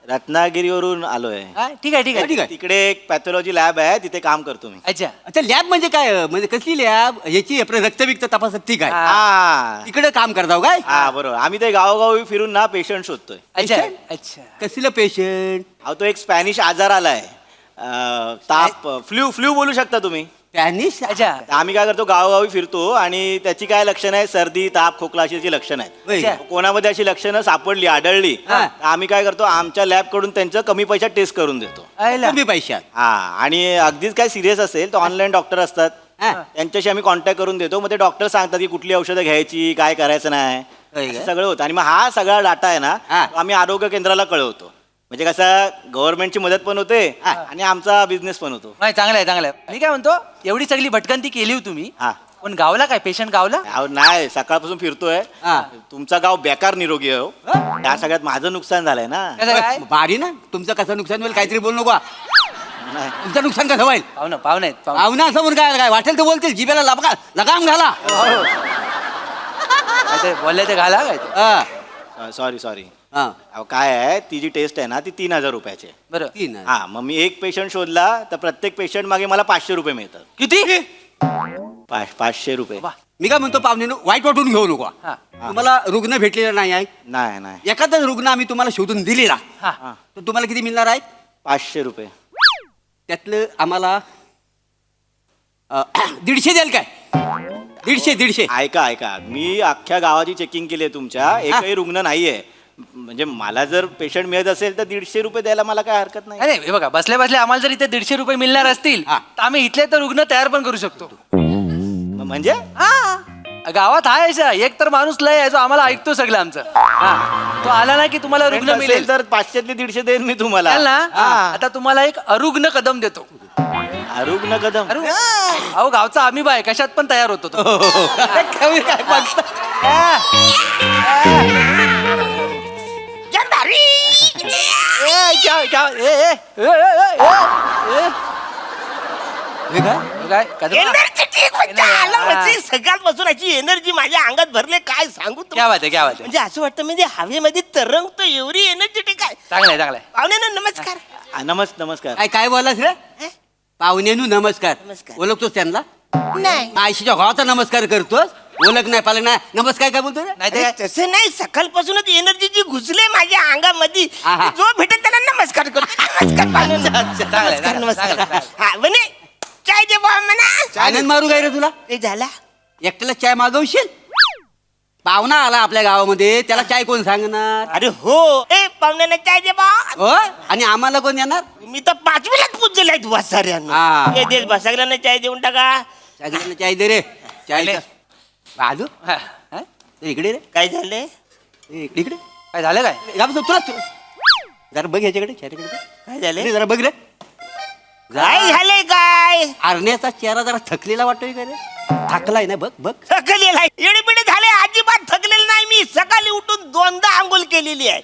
रत्नागिरीवरून आलोय. हा, ठीक आहे ठीक आहे ठीक आहे. तिकडे एक पॅथॉलॉजी लॅब आहे, तिथे काम करतो मी. अच्छा अच्छा लॅब म्हणजे काय? म्हणजे कसली लॅब? याची आपलं रक्तबिक्त तपासत ठीक आहे. हा तिकडे काम करताव काय? हा बरोबर. आम्ही ते गावोगावी फिरून ना पेशंट शोधतोय. अच्छा अच्छा कसलं पेशंट? अहो तो एक स्पॅनिश आजार आलाय. ताप, फ्ल्यू फ्ल्यू बोलू शकता तुम्ही. स्पॅनिश? अच्छा आम्ही काय करतो, गावोगावी फिरतो आणि त्याची काय लक्षणं आहे, सर्दी ताप खोकला अशी लक्षणं होय. आहेत. कोणामध्ये अशी लक्षणं सापडली आढळली, हा. तर आम्ही काय करतो, आमच्या लॅब कडून त्यांचं कमी पैशात टेस्ट करून देतो. कमी पैशात. हा आणि अगदीच काय सिरियस असेल तर ऑनलाईन डॉक्टर असतात, हा. त्यांच्याशी आम्ही कॉन्टॅक्ट करून देतो. मग ते डॉक्टर सांगतात की कुठली औषधं घ्यायची, काय करायचं नाही, होय का? असं सगळं होतं. आणि मग हा सगळा डाटा आहे ना, हा. तो आम्ही आरोग्य केंद्राला कळवतो. म्हणजे कसं गव्हर्नमेंटची मदत पण होते हा. आणि आमचा बिझनेस पण होतो. नाही चांगलं आहे चांगलं आहे. मी काय म्हणतो, एवढी सगळी भटकंती केली हो तुम्ही, हा. पण गावला काय पेशंट गावला? अहो, नाही सकाळपासून फिरतोय. हा. तुमचा गाव बेकार निरोगी आहे हो. त्या सगळ्यात माझं नुकसान झालंय ना. कसं काय? भारी ना. तुमचं कसं नुकसान होईल काहीतरी बोलू नको. नाही. तुमचं नुकसान कसं होईल? पाहुणं पाहुणे आहेत, पाहुणे. पाहुणा असं म्हणून काय काय वाटेल ते बोलतील. जिभेला लगाम घाला. काय ते बोलले ते घाला काय ते. हा. Sorry sorry. हा. अहो काय आहे, ती जी टेस्ट आहे ना ती 3,000 रुपयाची आहे. बरं 3 हा मग मी एक पेशंट शोधला तर प्रत्येक पेशंट मागे मला 500 रुपये मिळतात. किती? 500 रुपे. मी काय म्हणतो पाहुणे वाईट वाटून घेऊ नको. हा. तुम्हाला रुग्ण भेटलेला नाही आहे. नाही नाही. एखादा रुग्ण आम्ही तुम्हाला शोधून दिलेला, हा. तर तुम्हाला किती मिळणार आहे? 500 रुपये. त्यातलं आम्हाला 150 द्याल काय? 150. ऐका ऐका, मी अख्ख्या गावाची चेकिंग केली आहे तुमच्या, एकही रुग्ण नाहीये. म्हणजे मला जर पेशंट मिळत असेल तर 150 रुपये द्यायला मला काय हरकत नाही. अरे हे बघा, बसल्या बसल्या आम्हाला जर इथे 150 रुपये मिळणार असतील, हा. तर आम्ही इथले तर रुग्ण तयार पण करू शकतो. म्हणजे हा गावात आहे अशा एक तर माणूस लय आहे जो आम्हाला ऐकतो सगळं आमचं. हा. तो आला ना की तुम्हाला रुग्ण असेल मिळेल. तर 500तले 150 देईन मी तुम्हाला. चालेल ना? हा. आता तुम्हाला एक अरुग्ण कदम देतो. रुग्ण कदम. अहो गावचा आम्ही बाय कशात पण तयार होतो तो. कमी काय बघता? हे काय? काय कदम? सकाळपासून याची एनर्जी माझ्या अंगात भरले, काय सांगू क्या बात आहे क्या बात आहे. म्हणजे असं वाटतं म्हणजे हवेमध्ये तरंगतो, एवढी एनर्जेटिक आहे. चांगलं आहे चांगलं आहे. पाहुणे नमस्कार. नमस्कार. काय बोलास रे? पाहुण्यानु नमस्कार. नमस्कार. ओळखतोस त्यांना? नाही आयशीच्या भावाचा नमस्कार करतोस. ओळख नाही पालक नाही नमस्कार काय बोलतो रे? नाही ते काय? तसं नाही, सकाळपासूनच एनर्जी जी घुसले माझ्या अंगामध्ये, हा, हा. जो भेटेल त्याला नमस्कार करतो. नमस्कार पाहुण्यांनो. चांगलं आहे, नमस्कार नमस्कार. चांगलं आहे. हा म्हणे चाय दे बा म्हणा. आनंद मारू काय रे तुला? ते झाला. एकट्याला चाय मागवशील? पाहुणा आला आपल्या गावामध्ये, त्याला चाय कोण सांगणार? अरे हो, ए पाहुण्यांना चाय दे बा. हो आणि आम्हाला कोण येणार? मी तर 5वीलाच पूजलेला आहे तुला हा. साऱ्यांना. हे देश बा, सगळ्यांना चाय देऊन टाका. सगळ्यांना चाय दे रे. चाय चालेल. राजू हा. हा? इकडे रे. काय झाले? इकडे काय झालं काय? तुला जरा बघ याच्याकडे चेहऱ्याकडे बघ. काय झाले? इकडे जरा बघ रे. काय झाले काय? आरण्याचा चेहरा जरा थकलेला वाटतोय का रे? थकलाय ना बघ बघ. थकलेला आहे एडीबिडी झाले अजिबात थकलेलं नाही मी सकाळी उठून 2दा आंघोळ केलेली आहे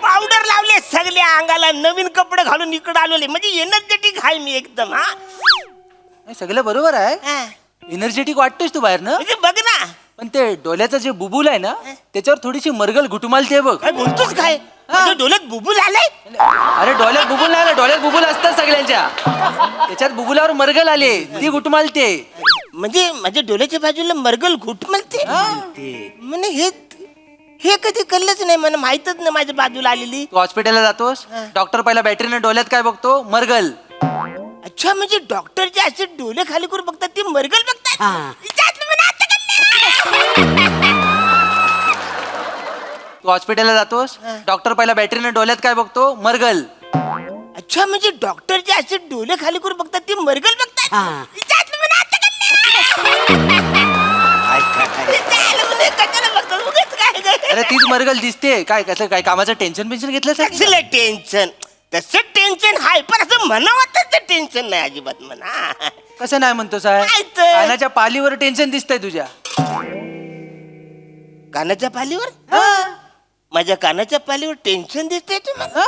पावडर लावले सगळ्या अंगाला नवीन कपडे घालून इकडे आलेले म्हणजे एनर्जेटिक आहे मी एकदम हा सगळं बरोबर आहे हा. एनर्जेटिक वाटतोस तू बाहेर ना म्हणजे बघ ना पण ते डोल्याचं जे बुबुल आहे ना त्याच्यावर थोडीशी मरगल घुटमालते बघ. काय बोलतोस काय माझ्या डोळ्यात बुबुल आलाय अरे डोल्यात बुबुल नाही आलं, डोल्यात बुबुल असतात सगळ्यांच्या त्याच्यात बुबुलावर मरगल आले ती घुटमालते. म्हणजे माझ्या डोळ्याच्या बाजूला मरगल घुट म्हणते म्हणजे हे कधी कळलंच नाही मला माहितच नाही माझ्या बाजूला आलेली. तू हॉस्पिटलला जातोस डॉक्टर पहिला बॅटरीने डोल्यात काय बघतो मरगल. अच्छा म्हणजे डॉक्टर जे असे डोळे खाली करून बघतात ते मरगल बघतात हिच्यातलं मला आता कळलं. तू हॉस्पिटलला जातोस डॉक्टर पहिला बॅटरीने डोल्यात काय बघतो मरगल. अच्छा म्हणजे डॉक्टर जे असे डोळे खाली करून बघतात ते मरगल बघतात हिच्यातलं मला आता कळलं. हिच्यातलं म्हणजे कशाला बघतात उगाच काय अरे तीच मरगल दिसते काय कसं काय कामाचं टेन्शन पेन्शन घेतलं कसलं टेन्शन तसं टेन्शन हाय पण असं म्हणावं तसं टेन्शन नाही अजिबात म्हणा. कसं नाही म्हणतो साहेब काय तर? कानाच्या पालीवर टेन्शन दिसतंय तुझ्या. कानाच्या पालीवर माझ्या कानाच्या पालीवर टेन्शन दिसतंय तुम्हाला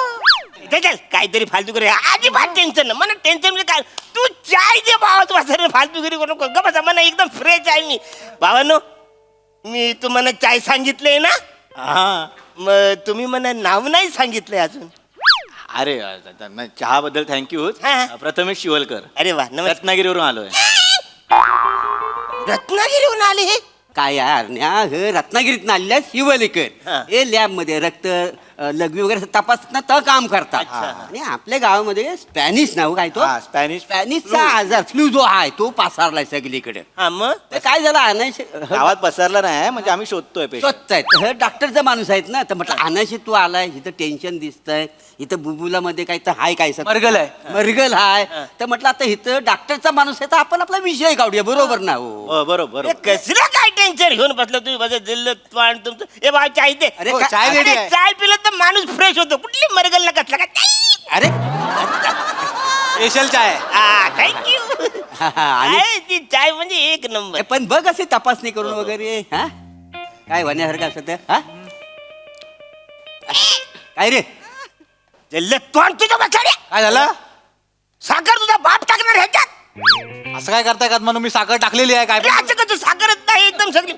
चल काहीतरी फालतूगिरी अजिबात टेन्शन नाही मला टेन्शन म्हणजे काय तू चाय दे भावा तू असं फालतूगिरी करू नको बसा मला एकदम फ्रेश आहे मी भावानो मी तुम्हाला चाय सांगितलंय ना मग तुम्ही मला नाव नाही सांगितलंय अजून. अरे चहाबद्दल थँक्यू हा. प्रथमेश शिवलकर अरे वा नमस्कार रत्नागिरीवरून आलोय. रत्नागिरीहून आले हे काय यार रत्नागिरीत आलेल्या शिवलेकर हा. हे लॅब मध्ये रक्त लघवी वगैरे तपासणं तर काम करतात आणि आपल्या गावामध्ये स्पॅनिश नाव काय तो हा, स्पॅनिश स्पॅनिशचा आजार फ्लू जो आहे तो पसरलाय सगळीकडे. हा मग तर काय झालं अनायश गावात पसरला नाही म्हणजे आम्ही शोधतोय patient. शोधतायत डॉक्टरचा माणूस आहेत ना तर म्हटलं अनायशी तू आलाय इथं टेन्शन दिसतंय इथं बुबुलामध्ये काय तर हाय काय मरगल आहे. मरगल हाय तर म्हटलं आता इथं डॉक्टरचा माणूस आहे तर आपण आपला विषय काढूया बरोबर ना हो. बरोबर हे कसलं काय टेन्शन घेऊन बसलं तुम्ही माझं दिल्ल पण तुमचं हे भाव चाय दे अरे हो, काय- चाय अरे दे. चाय पिलं तर माणूस फ्रेश होतो कुठली मरगल ना कसला काय अरे स्पेशल चाय थँक्यू आणि ती चाय म्हणजे एक नंबर पण बघ असे तपासणी करून वगैरे हा काय होण्यासारखं असं ते हा काय रे दिल्ल तोंड तुझ्या बसाड्या काय झालं साखर तुझा बाप टाकणार ह्याच्यात असं काय करताय का म्हणून मी साखर टाकलेली आहे काय अरे असं का तू साखरच नाही एकदम सगळी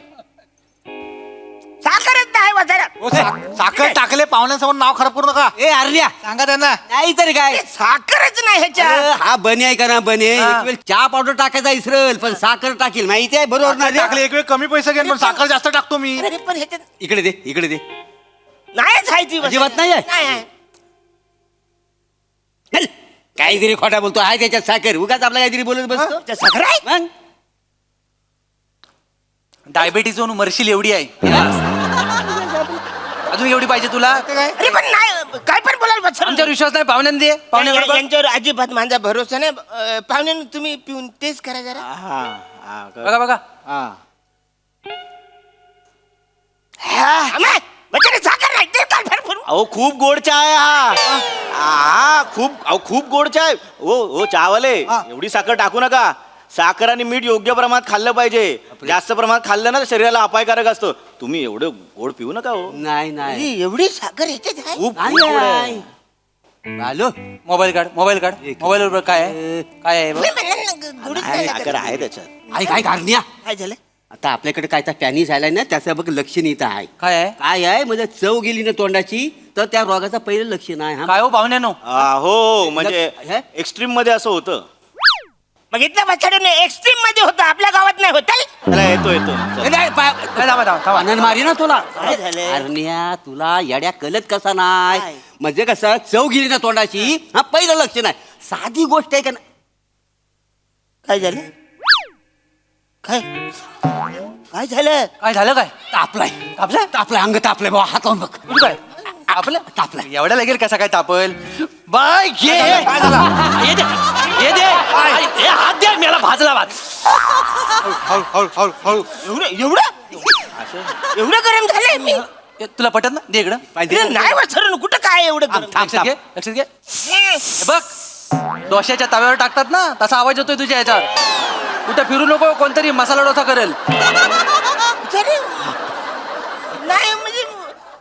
साखरच नाही बसाड्या साखर टाकले पाहुण्यांसमोर नाव खराब करू नका ए आर्या सांगा त्यांना नाही तर काय साखरच नाही ह्याच्यात अरे, हा बने आहे का ना बने एक वेळ चहा पावडर टाकायचा इसरल पण साखर टाकील माहिती आहे बरोबर ना रे? टाकले एक वेळ कमी पैसे घेईन पण साखर जास्त टाकतो मी. अरे पण ह्याच्यात इकडे दे इकडे दे नाहीच आहे ती अजिबात नाही आहे? आहे चल, काहीतरी खोटा बोलतो आहे त्याच्यात साखर उगाच आपला काहीतरी बोलत बसतो त्या साखर आहे मग? डायबिटीज होऊन मरशील एवढी आहे अजून एवढी पाहिजे तुला अरे पण नाही काय पण बोलाल आमच्यावर विश्वास नाही पाहुण्यांना दे पाहुण्यावर यांच्यावर अजिबात माझा भरोसा नाही पाहुण्यानं तुम्ही पिऊन टेस्ट करा जरा बघा बघा बचारे साखर नाही ते काय भरपूर अहो खूप गोड चहा आहे हा खूप गोड चहा आहे ओ चहावाले एवढी साखर टाकू नका साखर आणि मीठ योग्य प्रमाणात खाल्लं पाहिजे जास्त प्रमाणात खाल्लं ना तर शरीराला अपायकारक असतं तुम्ही एवढं गोड पिऊ नका हो नाही नाही अरे, एवढी साखर ह्याच्यात आहे खूप नाही, गोड आहे. नाही. आलो मोबाईल काढ मोबाईल वर काय आहे काय आहे बघ. मी म्हणलं ना, गोडीच आहे, नाही साखर लागत. आहे त्याच्यात आई काय कारण्या काय झालं आता आपल्याकडे काय तर पॅनिस आलाय ना त्याचं बघ लक्षण इथं आहे काय आहे काय आहे म्हणजे चव गेली ना तोंडाची तर त्या रोगाचं पहिलं लक्षण आहे हा काय हो पाहुण्यानो हो म्हणजे हे? एक्स्ट्रीम मध्ये असं होतं मग इथल्या बचाड्याने एक्स्ट्रीम मध्ये होतं आपल्या गावात नाही होत त्याला येतो ए, नाही, थांबा. आनंद मारी ना तुला काय झालं? कारण्या तुला येड्या कलत कसा नाही म्हणजे कसं चव गेली ना तोंडाची हा पहिलं लक्षण आहे साधी गोष्ट आहे का ना काय झालं काय काय झालं काय झालं काय तापलाय तापलं? तापलाय अंग तापलाय बाबा हात लावून बघ तुझं काय आपलं तापलाय एवढ्या लागेल कसा काय तापल बाय घे ये दे ए, हात दे मला भाजला भात एवढं एवढं गरम झालंय मी ए, तुला पटत ना दे इकडं अरे, नाही वाचर कुठं काय एवढं गरम लक्षात घे लक्षात घे बघ डोश्याच्या तव्यावर टाकतात ना तसा आवाज येतोय तुझ्या याच्यावर कुठं फिरू नको, कोणतरी मसाला डोसा करेल. नाही म्हणजे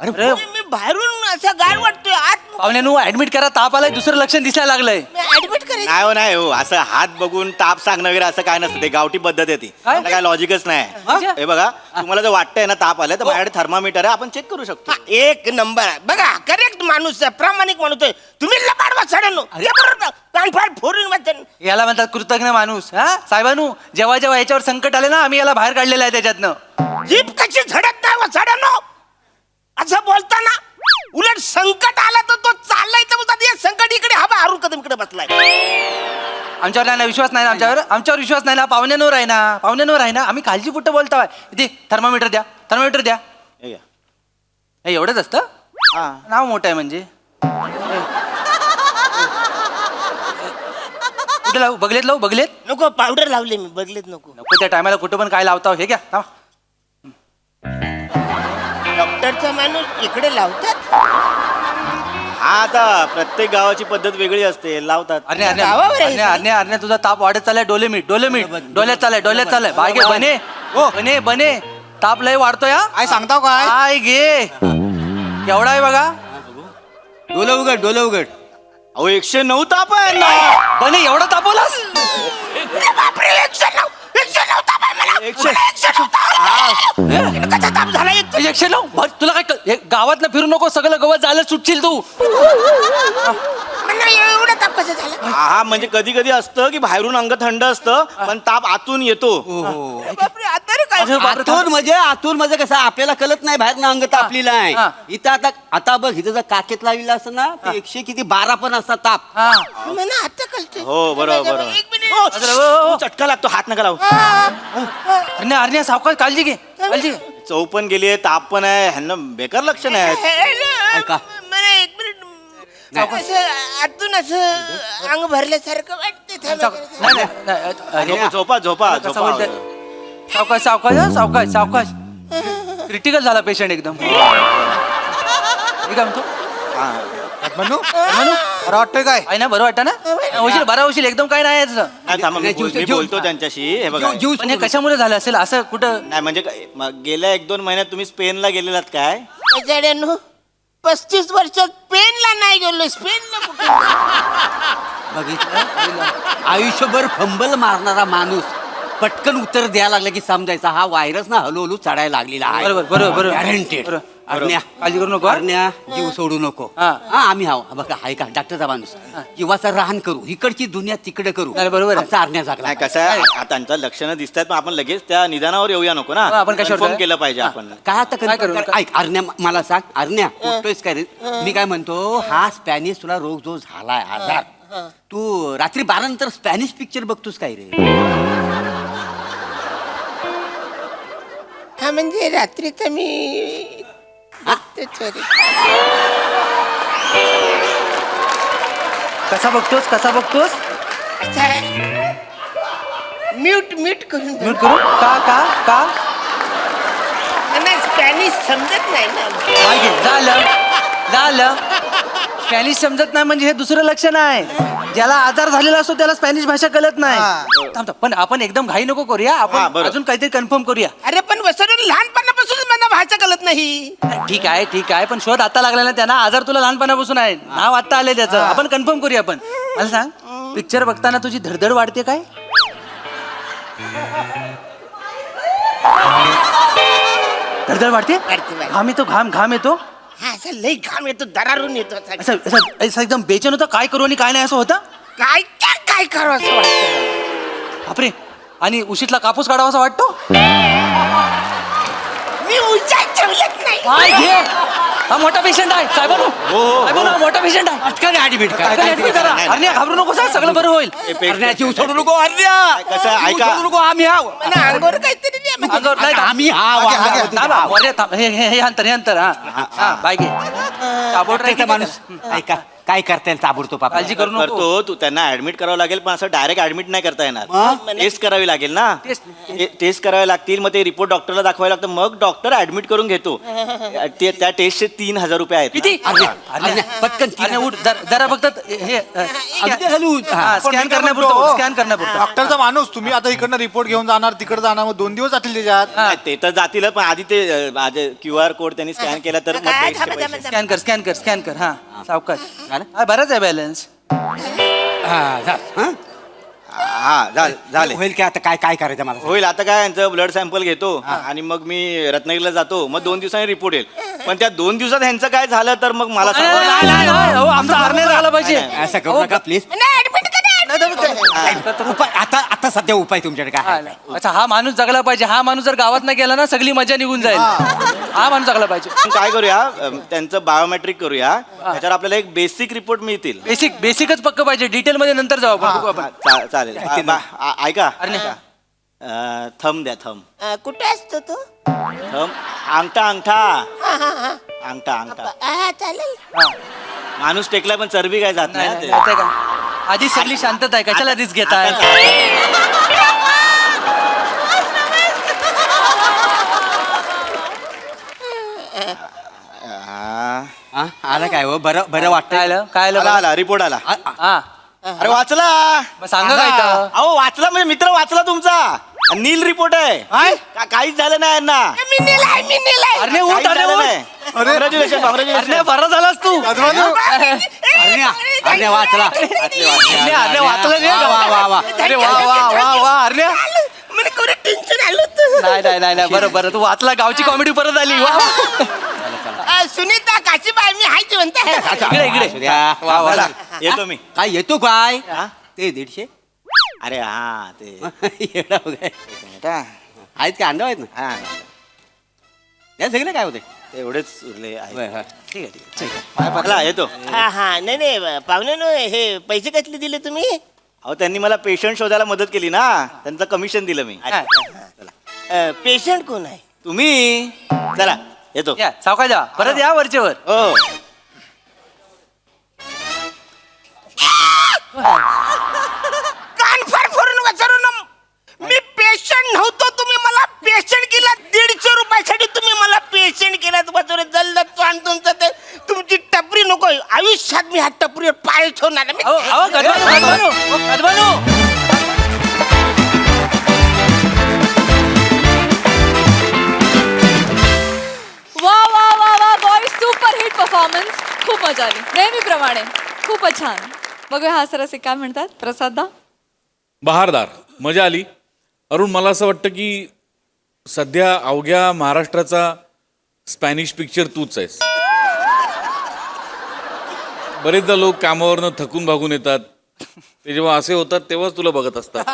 अरे मी बाहेरून असं गार वाटतोय आत पाहुण्यानू ऍडमिट करा, ताप आलाय, दुसरं लक्षण दिसायला लागलंय. ऍडमिट करायचं. नाही हो नाही हो, असं हात बघून ताप सांगणं वगैरे असं काय नसतं, ते गावठी पद्धत आहे ती. काय? त्याला काय लॉजिकच नाही. हे बघा, तुम्हाला जर वाटतंय ना ताप आलाय तर माझ्याकडे थर्मामीटर आहे, आपण चेक करू शकतो. हा, एक नंबर आहे बघा, करेक्ट माणूस आहे, प्रामाणिक माणूस आहे तुम्ही. लबाड वाचाड्यानो कानफाड फोडून वाचन. याला म्हणतात कृतज्ञ माणूस. हा साहेबानू, जेव्हा जेव्हा याच्यावर संकट आले ना, आम्ही याला बाहेर काढलेलं आहे त्याच्यातनं. जीभ कशी झडत नाही वाचाड्यानो असं बोलताना. उलट संकट आलं तर तो चाललाय तर बोलतात हे संकट इकडे हवा हरू कदम इकडे बसलाय. आमच्यावर नाही ना विश्वास नाही ना, आमच्यावर विश्वास नाही ना. पाहुण्यांवर आहे ना, पाहुण्यांवर आहे ना. आम्ही काळजी कुठं बोलतोय. ते थर्मामीटर द्या, थर्मामीटर द्या. हे घ्या. हे एवढंच असतं. हा. नाव मोठं आहे म्हणजे. कुठे लावू, बगलेत लावू, बगलेत नको, पावडर लावले मी, बदलेत नको. नको. त्या टायमाला कुठं पण काय लावता. हे घ्या थांबा. डॉक्टरचा माणूस इकडे लावतात. हा, आता प्रत्येक गावाची पद्धत वेगळी असते, लावतात. अरे गावावर आहे अरे तुझा ताप वाढत चाललाय. डोलेमीठ डोल्यात चाललाय. बागे बने बने ताप लय वाढतोय. काय सांगताव काय घे केवढा आहे बघा. डोलं उघड. अहो 109 ताप आहे ना. बने एवढा तापवलास. बापरे, 109 ताप आहे मला. 109 कसा ताप झाला? 109 तुला काय गावात ना फिरू नको, सगळं गवत झालं सुटशील तू. एवढा ताप कसा झाला? हा, म्हणजे कधी कधी असतं की बाहेरून अंग थंड असतं पण ताप आतून येतो. बापरे, आता रे काय? आतून म्हणजे कसं आपल्याला कळत नाही, बाहेर अंग तापलेलं आहे. इथं आता बघ, इथं जर काकेत लावलेलं असं ना, ते 112 पण असतात ताप. मला आता कळतंय. हो, बरोबर. एक मिनिट. चटका लागतो, हात नका लावू. अरे सावकाश, काळजी घे. चव पण गेली आहे, ताप पण आहे, ह्यांना बेकार लक्षण आहे. मला एक मिनिट. असं आतून असं अंग भरल्यासारखं वाटते. झोपा. सावकाश क्रिटिकल झाला पेशंट एकदम. काय म्हणतो म्हणू बरं वाटतोय काय आहे ना, बरं वाटतं ना. बरा होशील एकदम. काय नाही याचं. नाही, थांबा, मी बोलतो त्यांच्याशी. हे बघा, पण हे कशामुळे झालं असेल असं कुठं. नाही म्हणजे गेल्या 1-2 महिन्यात तुम्ही स्पेनला गेलेलात काय? 35 वर्षात स्पेनला नाही गेलो. स्पेनला कुठे? बघितलं, आयुष्यभर फंबल मारणारा माणूस पटकन उत्तर द्यायला लागला की समजायचा हा व्हायरस ना हळूहळू चढायला लागलेला आहे. बरोबर गॅरंटेड. अरण्या, काळजी करू नको. अरण्या, जीव सोडू नको. हा, आम्ही हाव बघा, आहे का डॉक्टरचा माणूस. जीवाचं राहण करू, इकडची दुनिया तिकडे करू. बरोबर आहे. अरण्या जागला. नाही, कसं आहे, त्यांचं लक्षणं दिसत आहेत, पण आपण लगेच त्या निदानावर येऊया नको ना. आपण कशावर Confirm केलं पाहिजे आपण. काय आता ऐक अरण्या, मला सांग अरण्या, उठतोयस काय रे? मी काय म्हणतो, हा स्पॅनिश तुला रोग जो झालाय आजार, तू रात्री 12 नंतर स्पॅनिश पिक्चर बघतोस काय रे? हा, म्हणजे रात्रीचं मी कसा बघतोस. म्यूट करून म्यूट करू का नाही, स्पॅनिश समजत नाही ना. झालं. स्पॅनिश समजत नाही म्हणजे हे दुसरं लक्षण आहे. ज्याला आजार झालेला असतो त्याला स्पॅनिश भाषा कळत नाही. थांब, पण आपण एकदम घाई नको करूया. आपण अजून काहीतरी कन्फर्म करूया. अरे पण वसरून लहानपणापासून मला भाषा कळत नाही. ठीक आहे पण शोध आता लागला ना त्यांना. आजार तुला लहानपणापासून आहे, नाव आता आलंय त्याचं. आपण कन्फर्म करूया. पण मला सांग, पिक्चर बघताना तुझी धडधड वाढते काय? धडधड वाढते. घाम येतो. हा, असं लई घाम येतो, दरारून येतो. असं एकदम बेचैन होतं. काय करू आणि काय नाही असं होतं. काय करू असं वाटतं. बापरे, आणि उशीतला कापूस काढावा असं वाटतो. मी उशात ठेवलंच नाही. काय घे, हा मोठा पेशंट आहे साहेबांनो. मोठा पेशंट आहे. पटकन ऍडमिट करा. अरे घाबरू नको साहेब, सगळं बरं होईल. जीव सोडू नको अरण्या. कसं आहे, ऐका. जीव सोडू नको. आम्ही हाव. मला अंगावर काहीतरी द्या. अंगावर नाही, आम्ही हे अंतर. हा बाय घे. माणूस ऐका, काय करता येईल ताबडतोब आपल्याला? काळजी करू नको. करतो तू, त्यांना ऍडमिट करावं लागेल, पण असं डायरेक्ट ऍडमिट नाही करता येणार. टेस्ट करावी लागेल ना, टेस्ट करावे लागतील, मग ते रिपोर्ट डॉक्टरला दाखवावे लागतं, मग डॉक्टर ऍडमिट करून घेतो. त्या टेस्टचे 3,000 रुपये आहेत. किती? पटकन उठ जरा फक्त हे स्कॅन करण्यापुरतं स्कॅन करण्यापुरतं. डॉक्टरचा माणूस तुम्ही आता इकडनं रिपोर्ट घेऊन जाणार तिकडे जाणार मग 2 दिवस जातील त्याच्यात. नाही, ते तर जातील, पण आधी ते QR कोड त्यांनी स्कॅन केला तर मग टेस्टचे पैसे. स्कॅन कर हा सावकाश. बराच आहे बॅलन्स. हा झाले. होईल की आता काय काय करायचं मला? होईल. आता काय यांचं ब्लड सॅम्पल घेतो आणि मग मी रत्नागिरीला जातो, मग 2 दिवसांनी रिपोर्ट येईल. पण त्या 2 दिवसात ह्यांचं काय झालं तर मग मला आमचा हरणे झाला पाहिजे. असं करू नका प्लीज. आता आता सध्या उपाय तुमच्याकडे काय आहे? अच्छा, हा माणूस जगला पाहिजे. हा माणूस जर गावात नाही गेला ना सगळी मजा निघून जाईल. हा माणूस जगला पाहिजे. काय करूया, त्यांचं बायोमेट्रिक करूया, त्याच्यावर आपल्याला एक बेसिक रिपोर्ट मिळतील. बेसिकच पक्क पाहिजे. डिटेल मध्ये नंतर जाऊ आपण. चालेल. ऐका, थंब द्या, थंब. कुठे असतो तो? थंब, अंगठा. चालेल. माणूस टेकला पण चरबी काय जात नाही ते. आधी सगळी शांतता आहे, कशाला रिस्क घेताय? आलं काय हो? बरं बरं वाटतं. काय आला रिपोर्ट आला. अरे वाचला. सांगा काय तर. अहो वाचला म्हणजे मित्र वाचला तुमचा. नील रिपोर्ट आहे. काहीच झालं नाही यांना. अरे उठ, अरे उठ. कॉंग्रॅच्युलेशन. अरे बरा झालास तू. अरे वाचला. अरे वाचलं रे. अरे वा अरे नाही बरोबर तू वाचला. गावची कॉमेडी परत आली. वा सुनीता काशीबाई मी हायची म्हणते. इकडे येतो मी. काय येतो काय? ते 150. अरे हा ते आहेत का? अंडा आहेत ना? हा या सगळे काय होते? एवढेच उरले आहे. ठीक आहे. मला येतो. हा नाही पाहुणे हे पैसे कसले दिले तुम्ही? अहो त्यांनी मला पेशंट शोधायला मदत केली ना, त्यांचं कमिशन दिलं मी. पेशंट कोण आहे? तुम्ही चला येतो. या सावकाश जा. परत या वरचेवर. हो. कान फार फोडून वाचरून मी पेशंट नव्हतो. तुम्ही मला पेशंट केला. 150 रुपयासाठी तुम्ही मला पेशंट केला. वाचवलं जल्द आणि तुमचं ते तुमची टपरी नको. आयुष्यात मी ह्या टपरीवर पाय ठेवणार. वा वा वा वा बॉय, सुपर हिट परफॉर्मन्स. खूप मजा आली नेहमीप्रमाणे. खूपच छान. बघूया हा सरसे काय म्हणतात. प्रसाद दा. बहारदार, मजा आली. अरुण, मला असं वाटतं की सध्या अवघ्या महाराष्ट्राचा स्पॅनिश पिक्चर तूच आहेस. बरेचदा लोक कामावरनं थकून भागून येतात, ते जेव्हा असे होतात तेव्हाच तुला बघत असतात.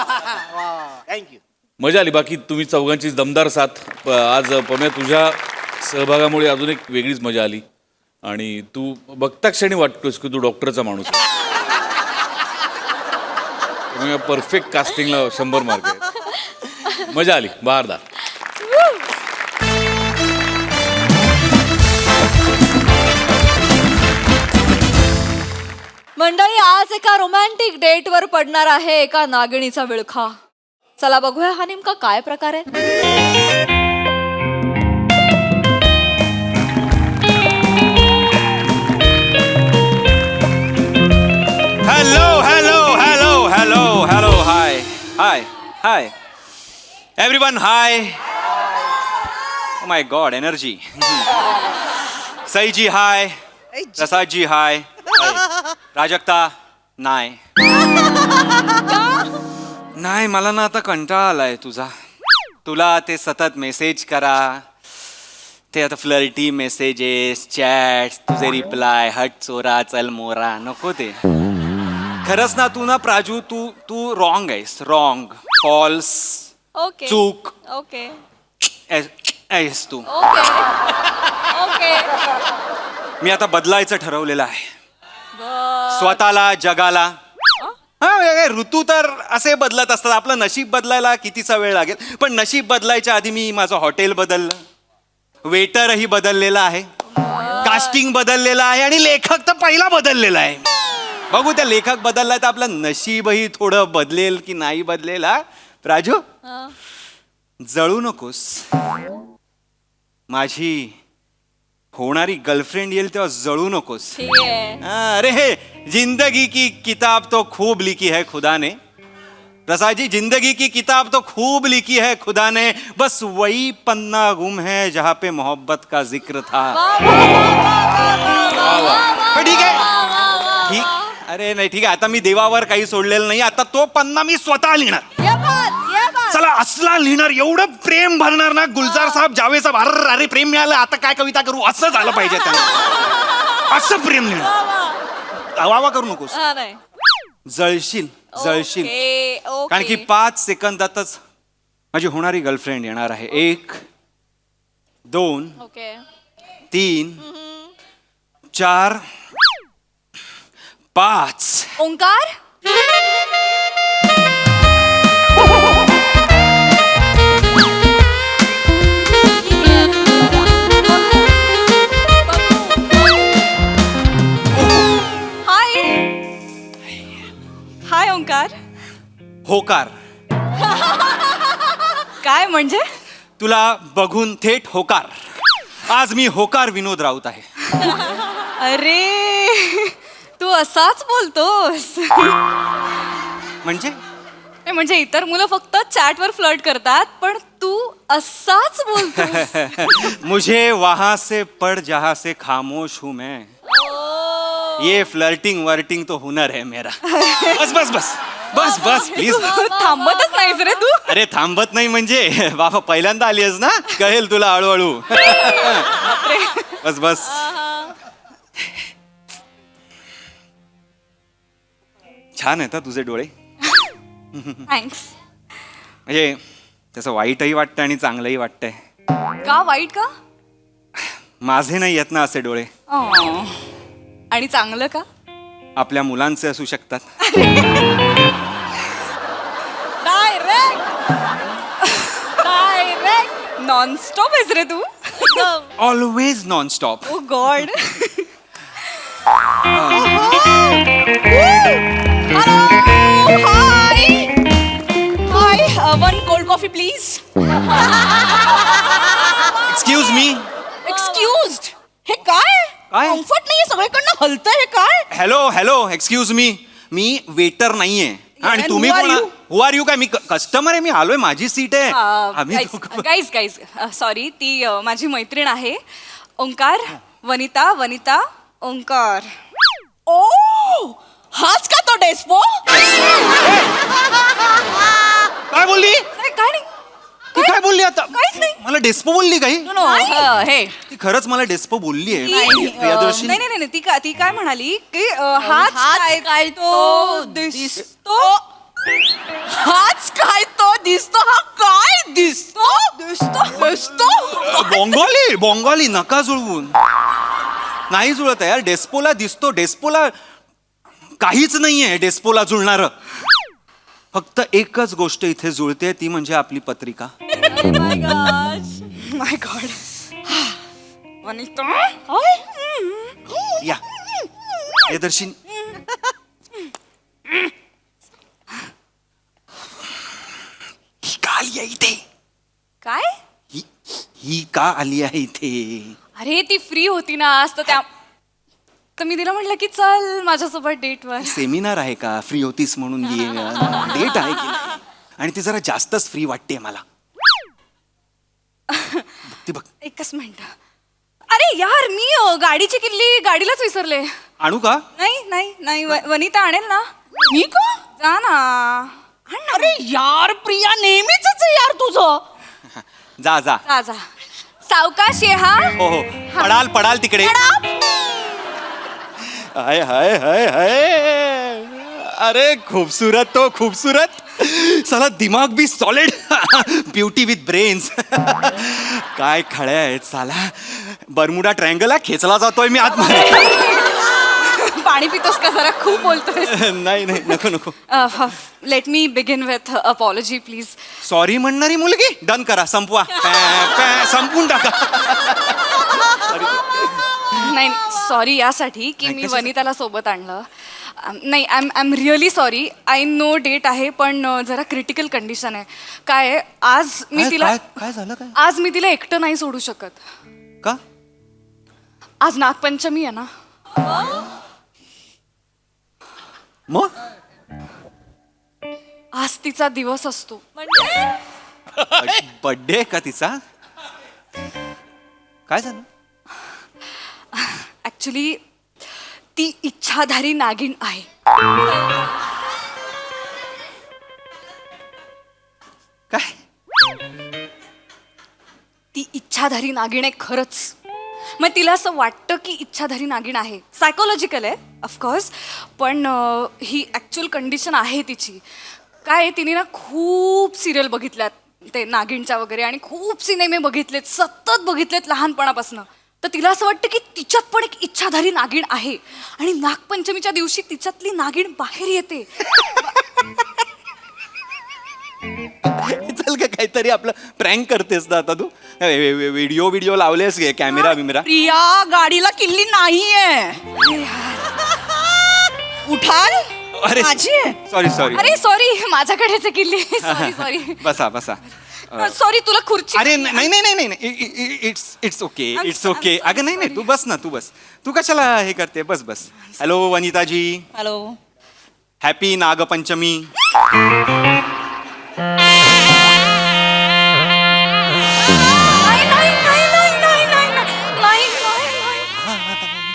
थँक्यू. मजा आली. बाकी तुम्ही चौघांची दमदार साथ. आज पम्या तुझ्या सहभागामुळे अजून एक वेगळीच मजा आली. आणि तू बघता क्षणी वाटतोस की तू डॉक्टरचा माणूस आहे. परफेक्ट कास्टिंगला 100 मार्क आहे. मजा आली. बहारदार. मंडळी, आज एका रोमॅन्टिक डेटवर पडणार आहे एका नागिणीचा विळखा. चला बघूया हा नेमका काय प्रकार आहे. Hello, hi. Everyone, hi. Oh my God, energy. Saiji, hi. Prasadji, hi. Prajakta, नाही. नाही, मला ना आता कंटाळा आलाय तुझा. तुला ते सतत मेसेज करा, ते आता फ्लर्टी मेसेजेस, चॅट्स, तुझे रिप्लाय, हट चोरा चल मोरा, नको ते. खरंच ना तू ना प्राजू, तू रॉंग आहेस. रॉंग, फॉल्स, ओके चूक ओके आहेस तू. Okay okay. मी आता बदलायचं ठरवलेलं आहे. स्वतःला, जगाला. हा, ऋतू तर असे बदलत असतात. आपलं नशीब बदलायला कितीचा वेळ लागेल, पण नशीब बदलायच्या आधी मी माझं हॉटेल बदललं, वेटरही बदललेलं आहे, कास्टिंग बदललेलं आहे आणि लेखक तर पहिला बदललेला आहे. बघू त्या लेखक बदललाय तर आपलं नशीबही थोडं बदलेल की नाही बदलेल. हा राजू, जळू नकोस. माझी होणारी गर्लफ्रेंड येईल तेव्हा जळू नकोस. अरे हे जिंदगी की किताब तो खूब लिखी है खुदा ने. प्रसाद जी, जिंदगी की किताब तो खूब लिखी है खुदा ने, बस वही पन्ना गुम है जहाँ पे मोहब्बत का जिक्र था. ठीक आहे, ठीक. अरे नाही, ठीक आहे. आता मी देवावर काही सोडलेलं नाही. आता तो पन्ना मी स्वतः लिहिणार. चला असला लिहिणार, एवढं प्रेम भरणार ना. गुलजार साहेब, जावेद साहेब, अरे प्रेम मिळालं, आता काय कविता करू असं झालं पाहिजे त्यांना. असं प्रेम लिहिणार. वावा करू नकोस. जळशील, जळशील. कारण की 5 सेकंदातच माझी होणारी गर्लफ्रेंड येणार आहे. 1 2 3 4 5. ओंकार, हाय ओंकार. होकार. काय म्हणजे? तुला बघून थेट होकार. आज मी होकार विनोद राऊत आहे. अरे तू असाच बोलतोस. म्हणजे म्हणजे इतर मुलं फक्त चॅटवर फ्लर्ट करतात, पण तू असाच बोलतोस. मुझे वहां से पढ़ जहां से खामोश हूं मैं. ये फ्लर्टिंग वर्टिंग तो हुनर है मेरा. बस बस बस बस बस प्लीज. थांबतच नाहीस रे तू. अरे थांबत नाही म्हणजे बाबा पहिल्यांदा आली आहेस ना, कळेल तुला हळूहळू. बस बस. छान आहेत तुझे डोळे. थँक्स. म्हणजे त्याचं वाईटही वाटतं आणि चांगलंही वाटतंय. का वाईट का? माझे नाही येत ना असे डोळे. आणि चांगलं का? आपल्या मुलांचे असू शकतात. डायरेक्ट नॉनस्टॉप आहेस रे तू. Always nonstop. Oh god. Hi, 1 cold coffee please. Excuse me. Excused? हे काय? काय? कम्फर्ट नाहीये, सगळीकडनं हलतंय. हे काय? Hello hello, excuse me. मी वेटर नाहीये. आणि And तुम्ही who are कोण? you? Who are you? काय मी कस्टमर आहे? मी आलोय, माझी सीट आहे. आम्ही दोघं- गाईज सॉरी, ती माझी मैत्रीण आहे ओंकार. वनिता वनिता ओंकार. ओ, हाच का तो डेस्पो? काय बोलली? काय नाही. ती काय बोलली आता? काहीच नाही. मला डेस्पो बोलली काही? हे ती खरंच मला डेस्पो बोलली आहे. नाही प्रियदर्शनी. नाही नाही, ती काय म्हणाली की हाच काय तो दिसतो. हाच काय तो दिसतो. हा काय दिसतो? दिसतो. बंगाली बंगाली नका जुळवून. नाही जुळत आहे यार. डेस्पोला दिसतो. डेस्पोला काहीच नाहीये डेस्पोला जुळणार. फक्त एकच गोष्ट इथे जुळते, ती म्हणजे आपली पत्रिका. माय गॉड. वनिता या प्रियदर्शनी. ही का आली आहे इथे? काय? ही का आली आहे इथे? अरे ती फ्री होती ना आज, तर मी तिला म्हटलं की चल माझ्यासोबत डेटवर. सेमिनार आहे का? फ्री होतीस म्हणून ये. डेट आहे की नाही? आणि ती जरा जास्तच फ्री वाटते मला. ती बघ. एकच मिनिट. अरे यार, मी गाडीची किल्ली गाडीलाच विसरले. आणू का? नाही नाही नाही, वनिता आणेल ना. मी का? जा ना. अरे यार प्रिया, नेहमीच आहे यार तुझं. जा जा. जा जा. सावकाश ये. हा हो हो, पडाल पडाल तिकडे. हाय हाय हाय हाय. अरे खूबसूरत तो खूबसूरत. साला दिमाग भी सॉलिड. Beauty with brains. काय खळ्या आहेत साला. बर्मुडा ट्रायंगल खेचला जातोय मी आतमध्ये. पाणी पितोस का? जरा खूप बोलतोय. नाही नाही, नको नको. Let me begin with apology please. Sorry म्हणणारी मुलगी. डन करा, संपवा. संपून टाका. नाही सॉरी यासाठी की मी वनिताला सोबत आणलं. नाही I am really sorry. I know date आहे पण जरा क्रिटिकल कंडिशन आहे. काय आहे, आज मी तिला काय झालं काय आज मी तिला एकटं नाही सोडू शकत. का आज नागपंचमी आहे ना. मग आज तिचा दिवस असतो. बर्थडे का तिचा काय झालं ऍक्च्युली ती इच्छाधारी नागिन आहे. काय ती इच्छाधारी नागिण आहे खरंच. मग तिला असं वाटतं की इच्छाधारी नागिण आहे. सायकोलॉजिकल आहे ऑफकोर्स पण ही ॲक्च्युअल कंडिशन आहे तिची. काय तिने ना खूप सिरियल बघितल्यात ते नागिणच्या वगैरे आणि खूप सिनेमे बघितलेत, सतत बघितलेत लहानपणापासून. तर तिला असं वाटतं की तिच्यात पण एक इच्छाधारी नागिण आहे आणि नागपंचमीच्या दिवशी तिच्यातली नागिण बाहेर येते. चल का काहीतरी आपलं प्रँक करतेस ना आता तू. व्हिडिओ लावलेस गे कॅमेरा बिमेरा. प्रिया गाडीला किल्ली नाहीये. उठाल अरे सॉरी अरे सॉरी माझ्याकडेच आहे किल्ली. सॉरी बसा सॉरी तुला खुर्ची. अरे नाही इट्स ओके अगं नाही तू बस ना, तू बस. तू कशाला हे करते, बस. Hello Vanitaji. Hello. Happy Nagpanchami.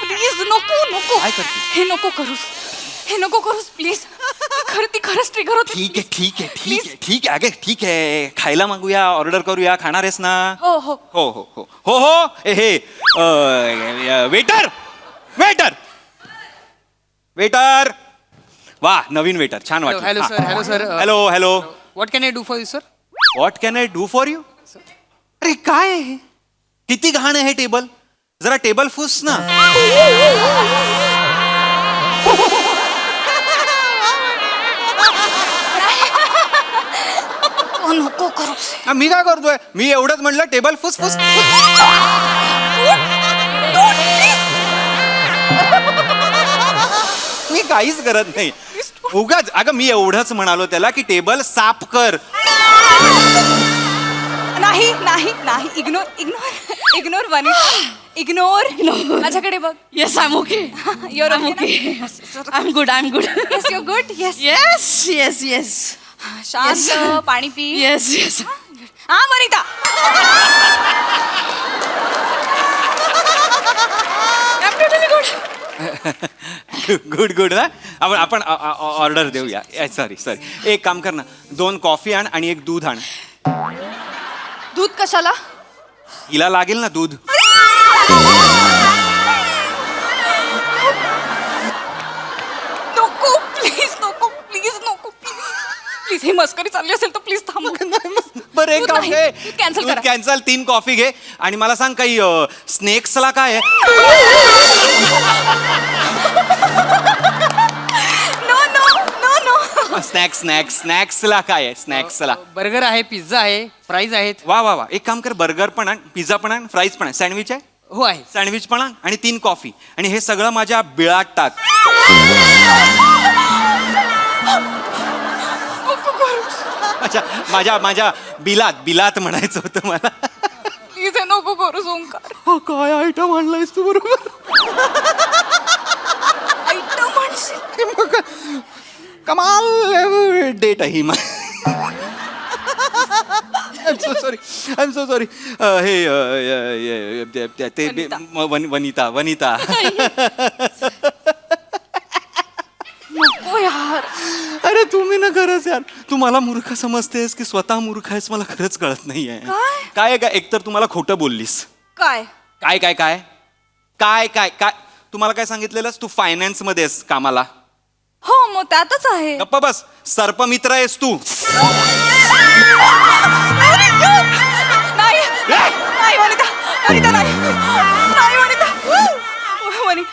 Please नको काय करते? हे नको करूस प्लीज. ती खरंच ट्रिगर होते. ठीक आहे ठीक आहे. खायला मागूया, ऑर्डर करूया. खाणार आहेस ना? हो. हे वेटर वा नवीन वेटर छान वाटलं. Hello sir hello what can I do for you sir. What can I do for you. अरे काय आहे हे? किती घाण आहे हे टेबल. जरा टेबल फुस ना. नको करू. मी काय करतोय, मी एवढंच म्हटलं टेबल फुस. मी काहीच करत नाही उगाच. अगं मी एवढंच म्हणालो त्याला की टेबल साफ कर. नाही इग्नोर वनिता इग्नोर. माझ्याकडे बघ. Yes I am okay. Your okay. I am good yes your good. Yes शांत पाणी पी. येस हा वनिता. गुड ना. आपण ऑर्डर देऊया. सॉरी एक काम कर ना, 2 कॉफी आण आणि 1 दूध आण. दूध कशाला. हिला लागेल ना दूध. नको प्लीज ही मस्करी चालली असेल तर प्लीज थांब. बरं एक काम घे, कॅन्सल करा. कॅन्सल. 3 कॉफी घे आणि मला सांग काही स्नेक्सला काय आहे. नो स्नॅक्सला काय आहे. स्नॅक्सला बर्गर आहे, पिझ्झा आहे, फ्राईज आहेत. वा एक काम कर, बर्गर पण आण, पिझ्झा पण आण, फ्राईज पण आण. सँडविच आहे. हो आहे. सँडविच पण आण आणि 3 कॉफी आणि हे सगळं माझ्या बिळात टाक. अच्छा माझ्या बिलात म्हणायचं होतं मला. प्लीज नको करू ओंकार. काय आयटम आणलायस तू बरोबर. आयटम म्हणशील. कमाल डेट आहे ही. I am so sorry. ते वनिता. नको यार. अरे तुम्ही ना खरंच यार, तू मला मूर्ख समजतेस की स्वतः मूर्ख आहेस मला खरंच कळत नाहीये. काय एकतर तुम्हाला खोटं बोललीस. काय तुम्हाला काय सांगितलेलंस, तू फायनान्स मध्ये आहेस कामाला. हो मग त्यातच आहे. गप्पा बस. सर्पमित्र आहेस तू. नाही वनिता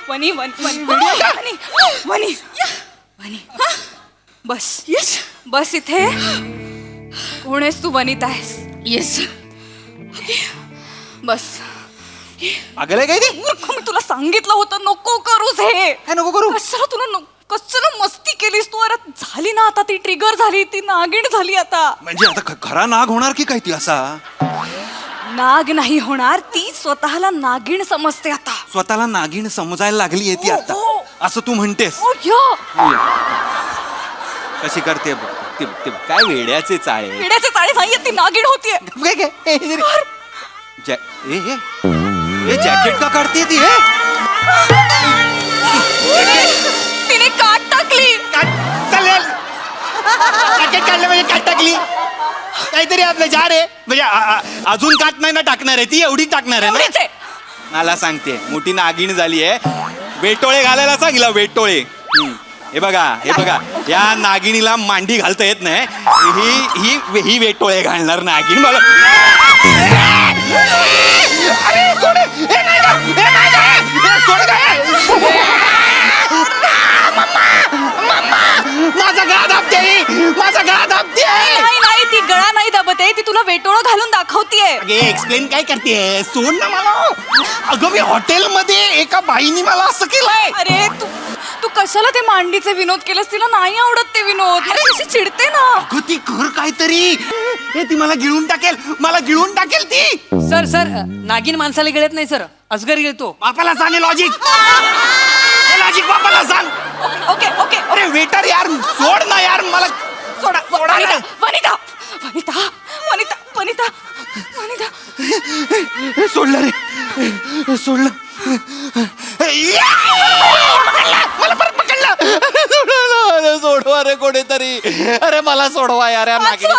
वनी बस इथे. कोण आहेस तू. वनिता आहेस. येस बस अगले काय ते मूर्ख, मी तुला सांगितलं होतं नको करूस हे. काय नको करू? कशाला तुला कशाला मस्ती केलीस तू? अरे झाली ना आता, ती ट्रिगर झाली, ती नागिण झाली आता. म्हणजे आता खरा नाग होणार की काय ती असा? नाग नाही होणार, ती स्वतःला नागिण समजते आता. स्वतःला नागिण समजायला लागली आहे ती हो, आता, हो. असं तू म्हणतेस? ओ या, कशी करते बघ ते काय वेड्याचे चाळे. पिढ्याचे चाळे नाहीये, ती नागिण होतीये. काय काय जॅकेट का काढते ती? तिने काट टाकली. चालेल जॅकेट काढलं म्हणजे काट टाकली काहीतरी आपलं जा रे म्हणजे अजून काट नाही ना टाकणार आहे ती, एवढी टाकणार आहे एवढीच ना. आहे. मला सांगते मोठी नागिण झाली आहे. वेटोळे घालायला सांगितलं, वेटोळे. हे बघा या नागिणीला मांडी घालता येत नाही. ही वेटोळे घालणार नागिण. मला माझा गळा दाबते, माझा गळा दाबते. नाही नाही, ती गळा नाही दाबत आहे, ती तुला वेटोळं घालून दाखवतीये. अगे एक्सप्लेन काय करते, सोड ना मला. अगं मी हॉटेलमध्ये एका बाईनी मला असं केलंय. अरे तू कशाला ते मांडीचे विनोद केलेस? तिला नाही आवडत ते विनोद. मला कशी चिडते ना. अगं ती कर काहीतरी. हे ती मला गिळून टाकेल, मला गिळून टाकेल ती. सर नागिन माणसाला गिळत नाही सर, अजगर गिळतो. बापाला सांग लॉजिक, लॉजिक बापाला सांग. Okay okay. अरे वेटर यार सोड ना यार मला. सोडा सोडा ना. वनिता वनिता वनिता वनिता वनिता वनिता. सोडलं रे, सोडलं. मला परत पकडलं. सोडवा रे कोणीतरी. अरे मला सोडवा यार या नागिणी.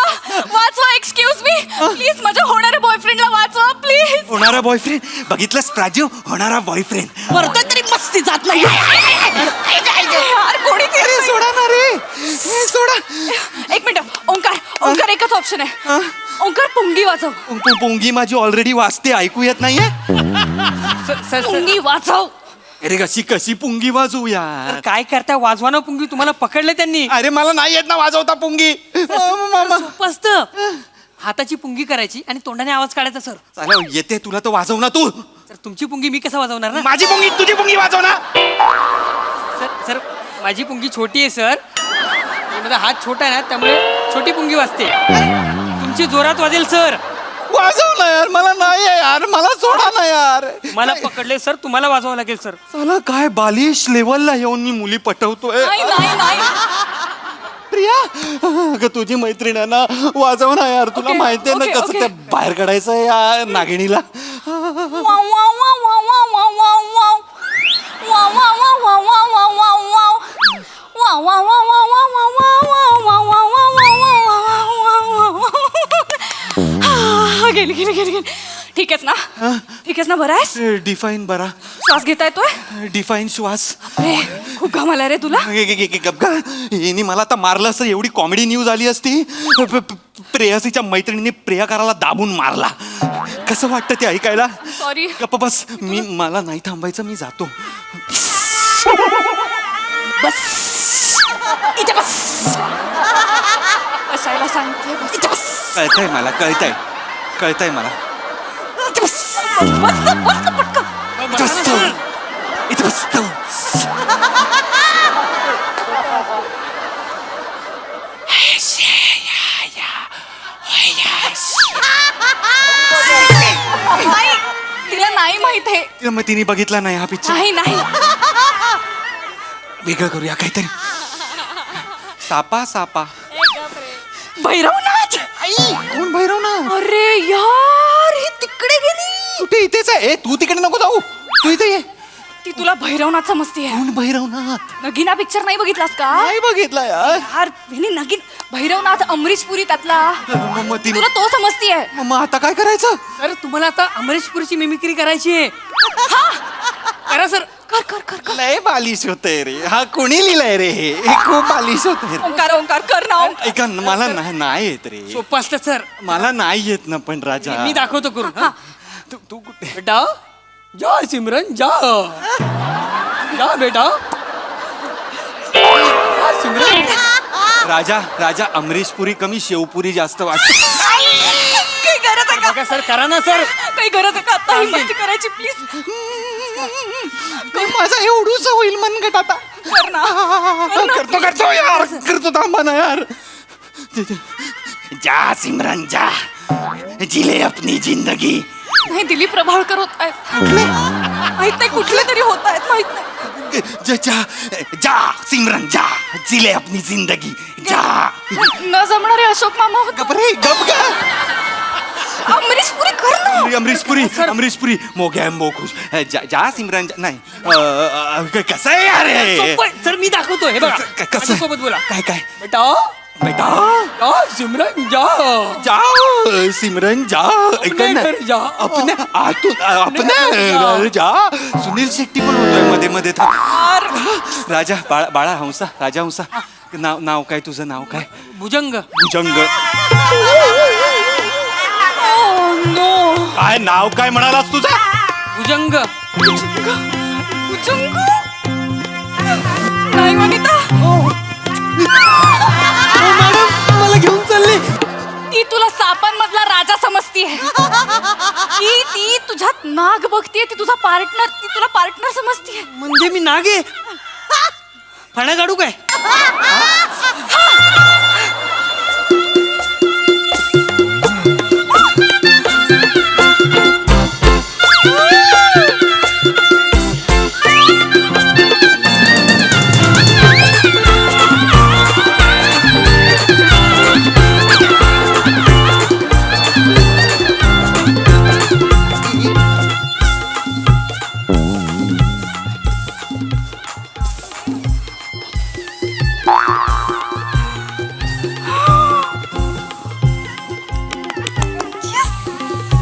वाचवा, एक्सक्यूज मी प्लीज. माझ्या होणाऱ्या बॉयफ्रेंडला वाचवा प्लीज. होणारा बॉयफ्रेंड बघितलंस प्राजू? होणारा बॉयफ्रेंड. मरतोय तरी मस्ती जात नाही यार. कोणीच येत नाही. सोडा ना रे, सोडा. एक मिनिट. ओंकार एकच ऑप्शन आहे. ओंकार पुंगी वाजव. पुंगी माझी ऑलरेडी वाजते, ऐकू येत नाहीये? सर पुंगी वाजव. अरे कशी पुंगी वाजवू यार? काय करता, वाजवाना पुंगी. तुम्हाला पकडले त्यांनी. अरे मला नाही येत ना वाजवता पुंगी. सोपं असतं. हाताची पुंगी करायची आणि तोंडाने आवाज काढायचा सर. चालेल, येते तुला तर वाजव ना तू. सर तुमची पुंगी मी कसं वाजवणार ना? माझी पुंगी तुझी पुंगी वाजव ना. सर माझी पुंगी छोटी आहे सर. माझा हात छोटा आहे ना, त्यामुळे छोटी पुंगी वाजते. तुमची जोरात वाजेल सर. वाजव ना यार, मला नाही आहे यार, मला सोडा ना यार. मला पकडले सर, तुम्हाला वाजवावं लागेल सर. चला काय बालिश लेवलला येऊन मी मुली पटवतोय. नाही नाही नाही. प्रिया अगं तुझी मैत्रीण आहे ना, वाजव ना यार. तुला Okay, माहिती आहे ना okay, कसं okay. ते बाहेर काढायचं या नागिणीला. Wow wow wow wow wow wow wow. Wow wow wow wow wow wow wow. Wow wow wow wow wow wow wow wow wow wow wow. गेली गेली गेली गेली. ठीक आहेस ना? ठीक आहेस ना? बरं आहेस? डिफाईन बरा. श्वास घेता येतोय? डिफाईन श्वास. अरे, खूप घाम आला रे तुला. हिने मला आता मारलं असं, एवढी कॉमेडी न्यूज आली असती. प्रेयसीच्या मैत्रिणीने प्रियकाराला दाबून मारला. कसं वाटतं ते ऐकायला? सॉरी. गप्प बस. मला नाही थांबायचं, मी जातो. बस इथे बस. बसायला सांगते. बस इथे बस. कळतंय मला, कळतंय मला. इथे बस. बस ना, बस ना पटकन. इथं बसतो, इथं बसतो. नाही, तिला नाही माहित आहे. मग तिने बघितला नाही हा पिक्चर. नाही नाही. वेगळं करूया काहीतरी. सापा. भैरवनाथ. कोण भैरवनाथ? अरे यार, ही तिकडे गेली. कुठे? इथेच आहे. तू तिकडे नको जाऊ, तू इथे ये. ती तुला भैरवनाथ समजते. कोण भैरवनाथ? नगीना पिक्चर नाही बघितलास का? नाही बघितला यार. यार हिने नगीन भैरवनाथ अमरीश पुरी त्यातला. मग तिने तुला तो समजतीये. मग आता काय करायचं? सर तुम्हाला आता अमरीश पुरीची मिमिक्री करायची आहे. करा सर. कर. लय बालिश होतंय रे. हा कोणी लिहिलंय रे? हे खूप बालिश होतंय रे. ओंकार कर ना. ऐका ना, मला नाही येत रे. सोपं असतं सर. मला नाही येत ना पण राजा. मी दाखवतो करून. तू कुठे? बेटा जा सिमरन जा. जा बेटा. सिमरन. राजा अमरीश पुरी कमी, शेवपुरी जास्त वाटते. काही गरज आहे का? बघा सर, करा ना सर. काही काही गरज आहे का आता ही मस्ती करायची प्लीज माझा एवढूच होईल मनगट आता कर ना करतो यार करतो थांबा ना यार जा सिमरन जा जिले अपनी जिंदगी नाही दिलीप प्रभावळकर होत आहेत माहित नाही कुठले तरी होत आहेत माहित नाही जा जा सिमरन जा जिले अपनी जिंदगी जा न जमणारे अशोक मामा होते. गपरे गप गा अमरीश पुरी कर ना अमरीश पुरी मोग्या मोखुश जा सिमरन जा नाही कसं आहे यार हे? सर मी दाखवतो हे बघा कसं सोबत बोला काय काय बेटा बेटा सिमरन जा जा सिमरन जा अपने घर जा. अपने आतून अपने जा सुनील शेट्टी पण होतोय मध्ये मध्ये राजा बाळा हंसा राजा हंसा नाव काय तुझं नाव काय भुजंग भुजंग काय नाव काय म्हणालास तुझा भुजंग नाही वनिता मला घेऊन चालले ती तुला सापांमधला राजा समजतीये ती तुझ्यात नाग बघतीये ती तुझा पार्टनर ती तुला पार्टनर समजतीये म्हणजे मी नागे फणा काढू काय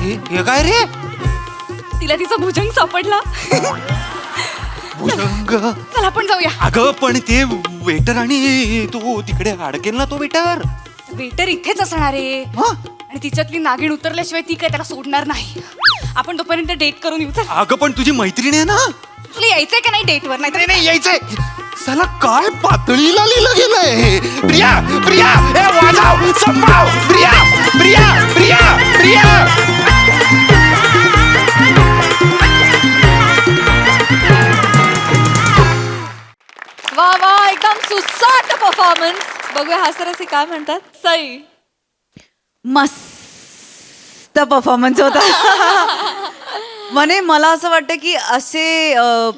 हे काय रे तिला तिचा भुजंग सापडला भुजंग चला आपण जाऊया अगं पण ते वेटर आणि तू तिकडे अडकेल ना तो वेटर वेटर इथेच असणार आहे आणि तिच्यातली नागिण उतरल्याशिवाय ती काय त्याला सोडणार नाही आपण तोपर्यंत डेट करून येऊ चल अगं पण तुझी मैत्रीण आहे ना तुला यायचंय का नाही डेटवर नाही नाही यायचंय साला काय पातळीला लिहिलं गेलंय प्रिया प्रिया ए वाजव संभाव प्रिया प्रिया प्रिया प्रिया वा वा एकदम सुसाट परफॉर्मन्स बघूया हास्यरसी काय म्हणतात सई मस्त परफॉर्मन्स होता म्हणे मला असं वाटतं की असे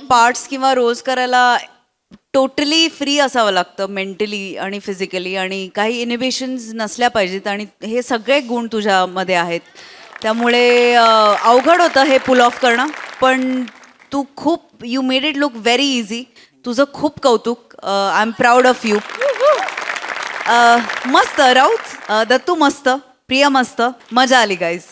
पार्ट्स किंवा रोल्स करायला टोटली फ्री असावं लागतं मेंटली आणि फिजिकली आणि काही इनिबिशन्स नसल्या पाहिजेत आणि हे सगळे गुण तुझ्यामध्ये आहेत त्यामुळे अवघड होतं हे पुल ऑफ करणं पण तू खूप you made it look very easy तुझं खूप कौतुक I am proud of you मस्त राऊत दत्तू मस्त प्रिया मस्त मजा आली गाईज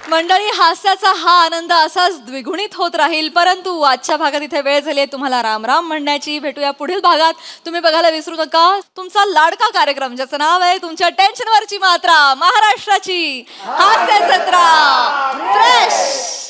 मंडळी हास्याचा हा आनंद असाच द्विगुणित होत राहील परंतु आजच्या भागात इथे वेळ झाली आहे तुम्हाला राम राम म्हणण्याची भेटूया पुढील भागात तुम्ही बघायला विसरू नका तुमचा लाडका कार्यक्रम ज्याचं नाव आहे तुमच्या टेन्शनवरची मात्रा महाराष्ट्राची हास्य जत्रा फ्रेश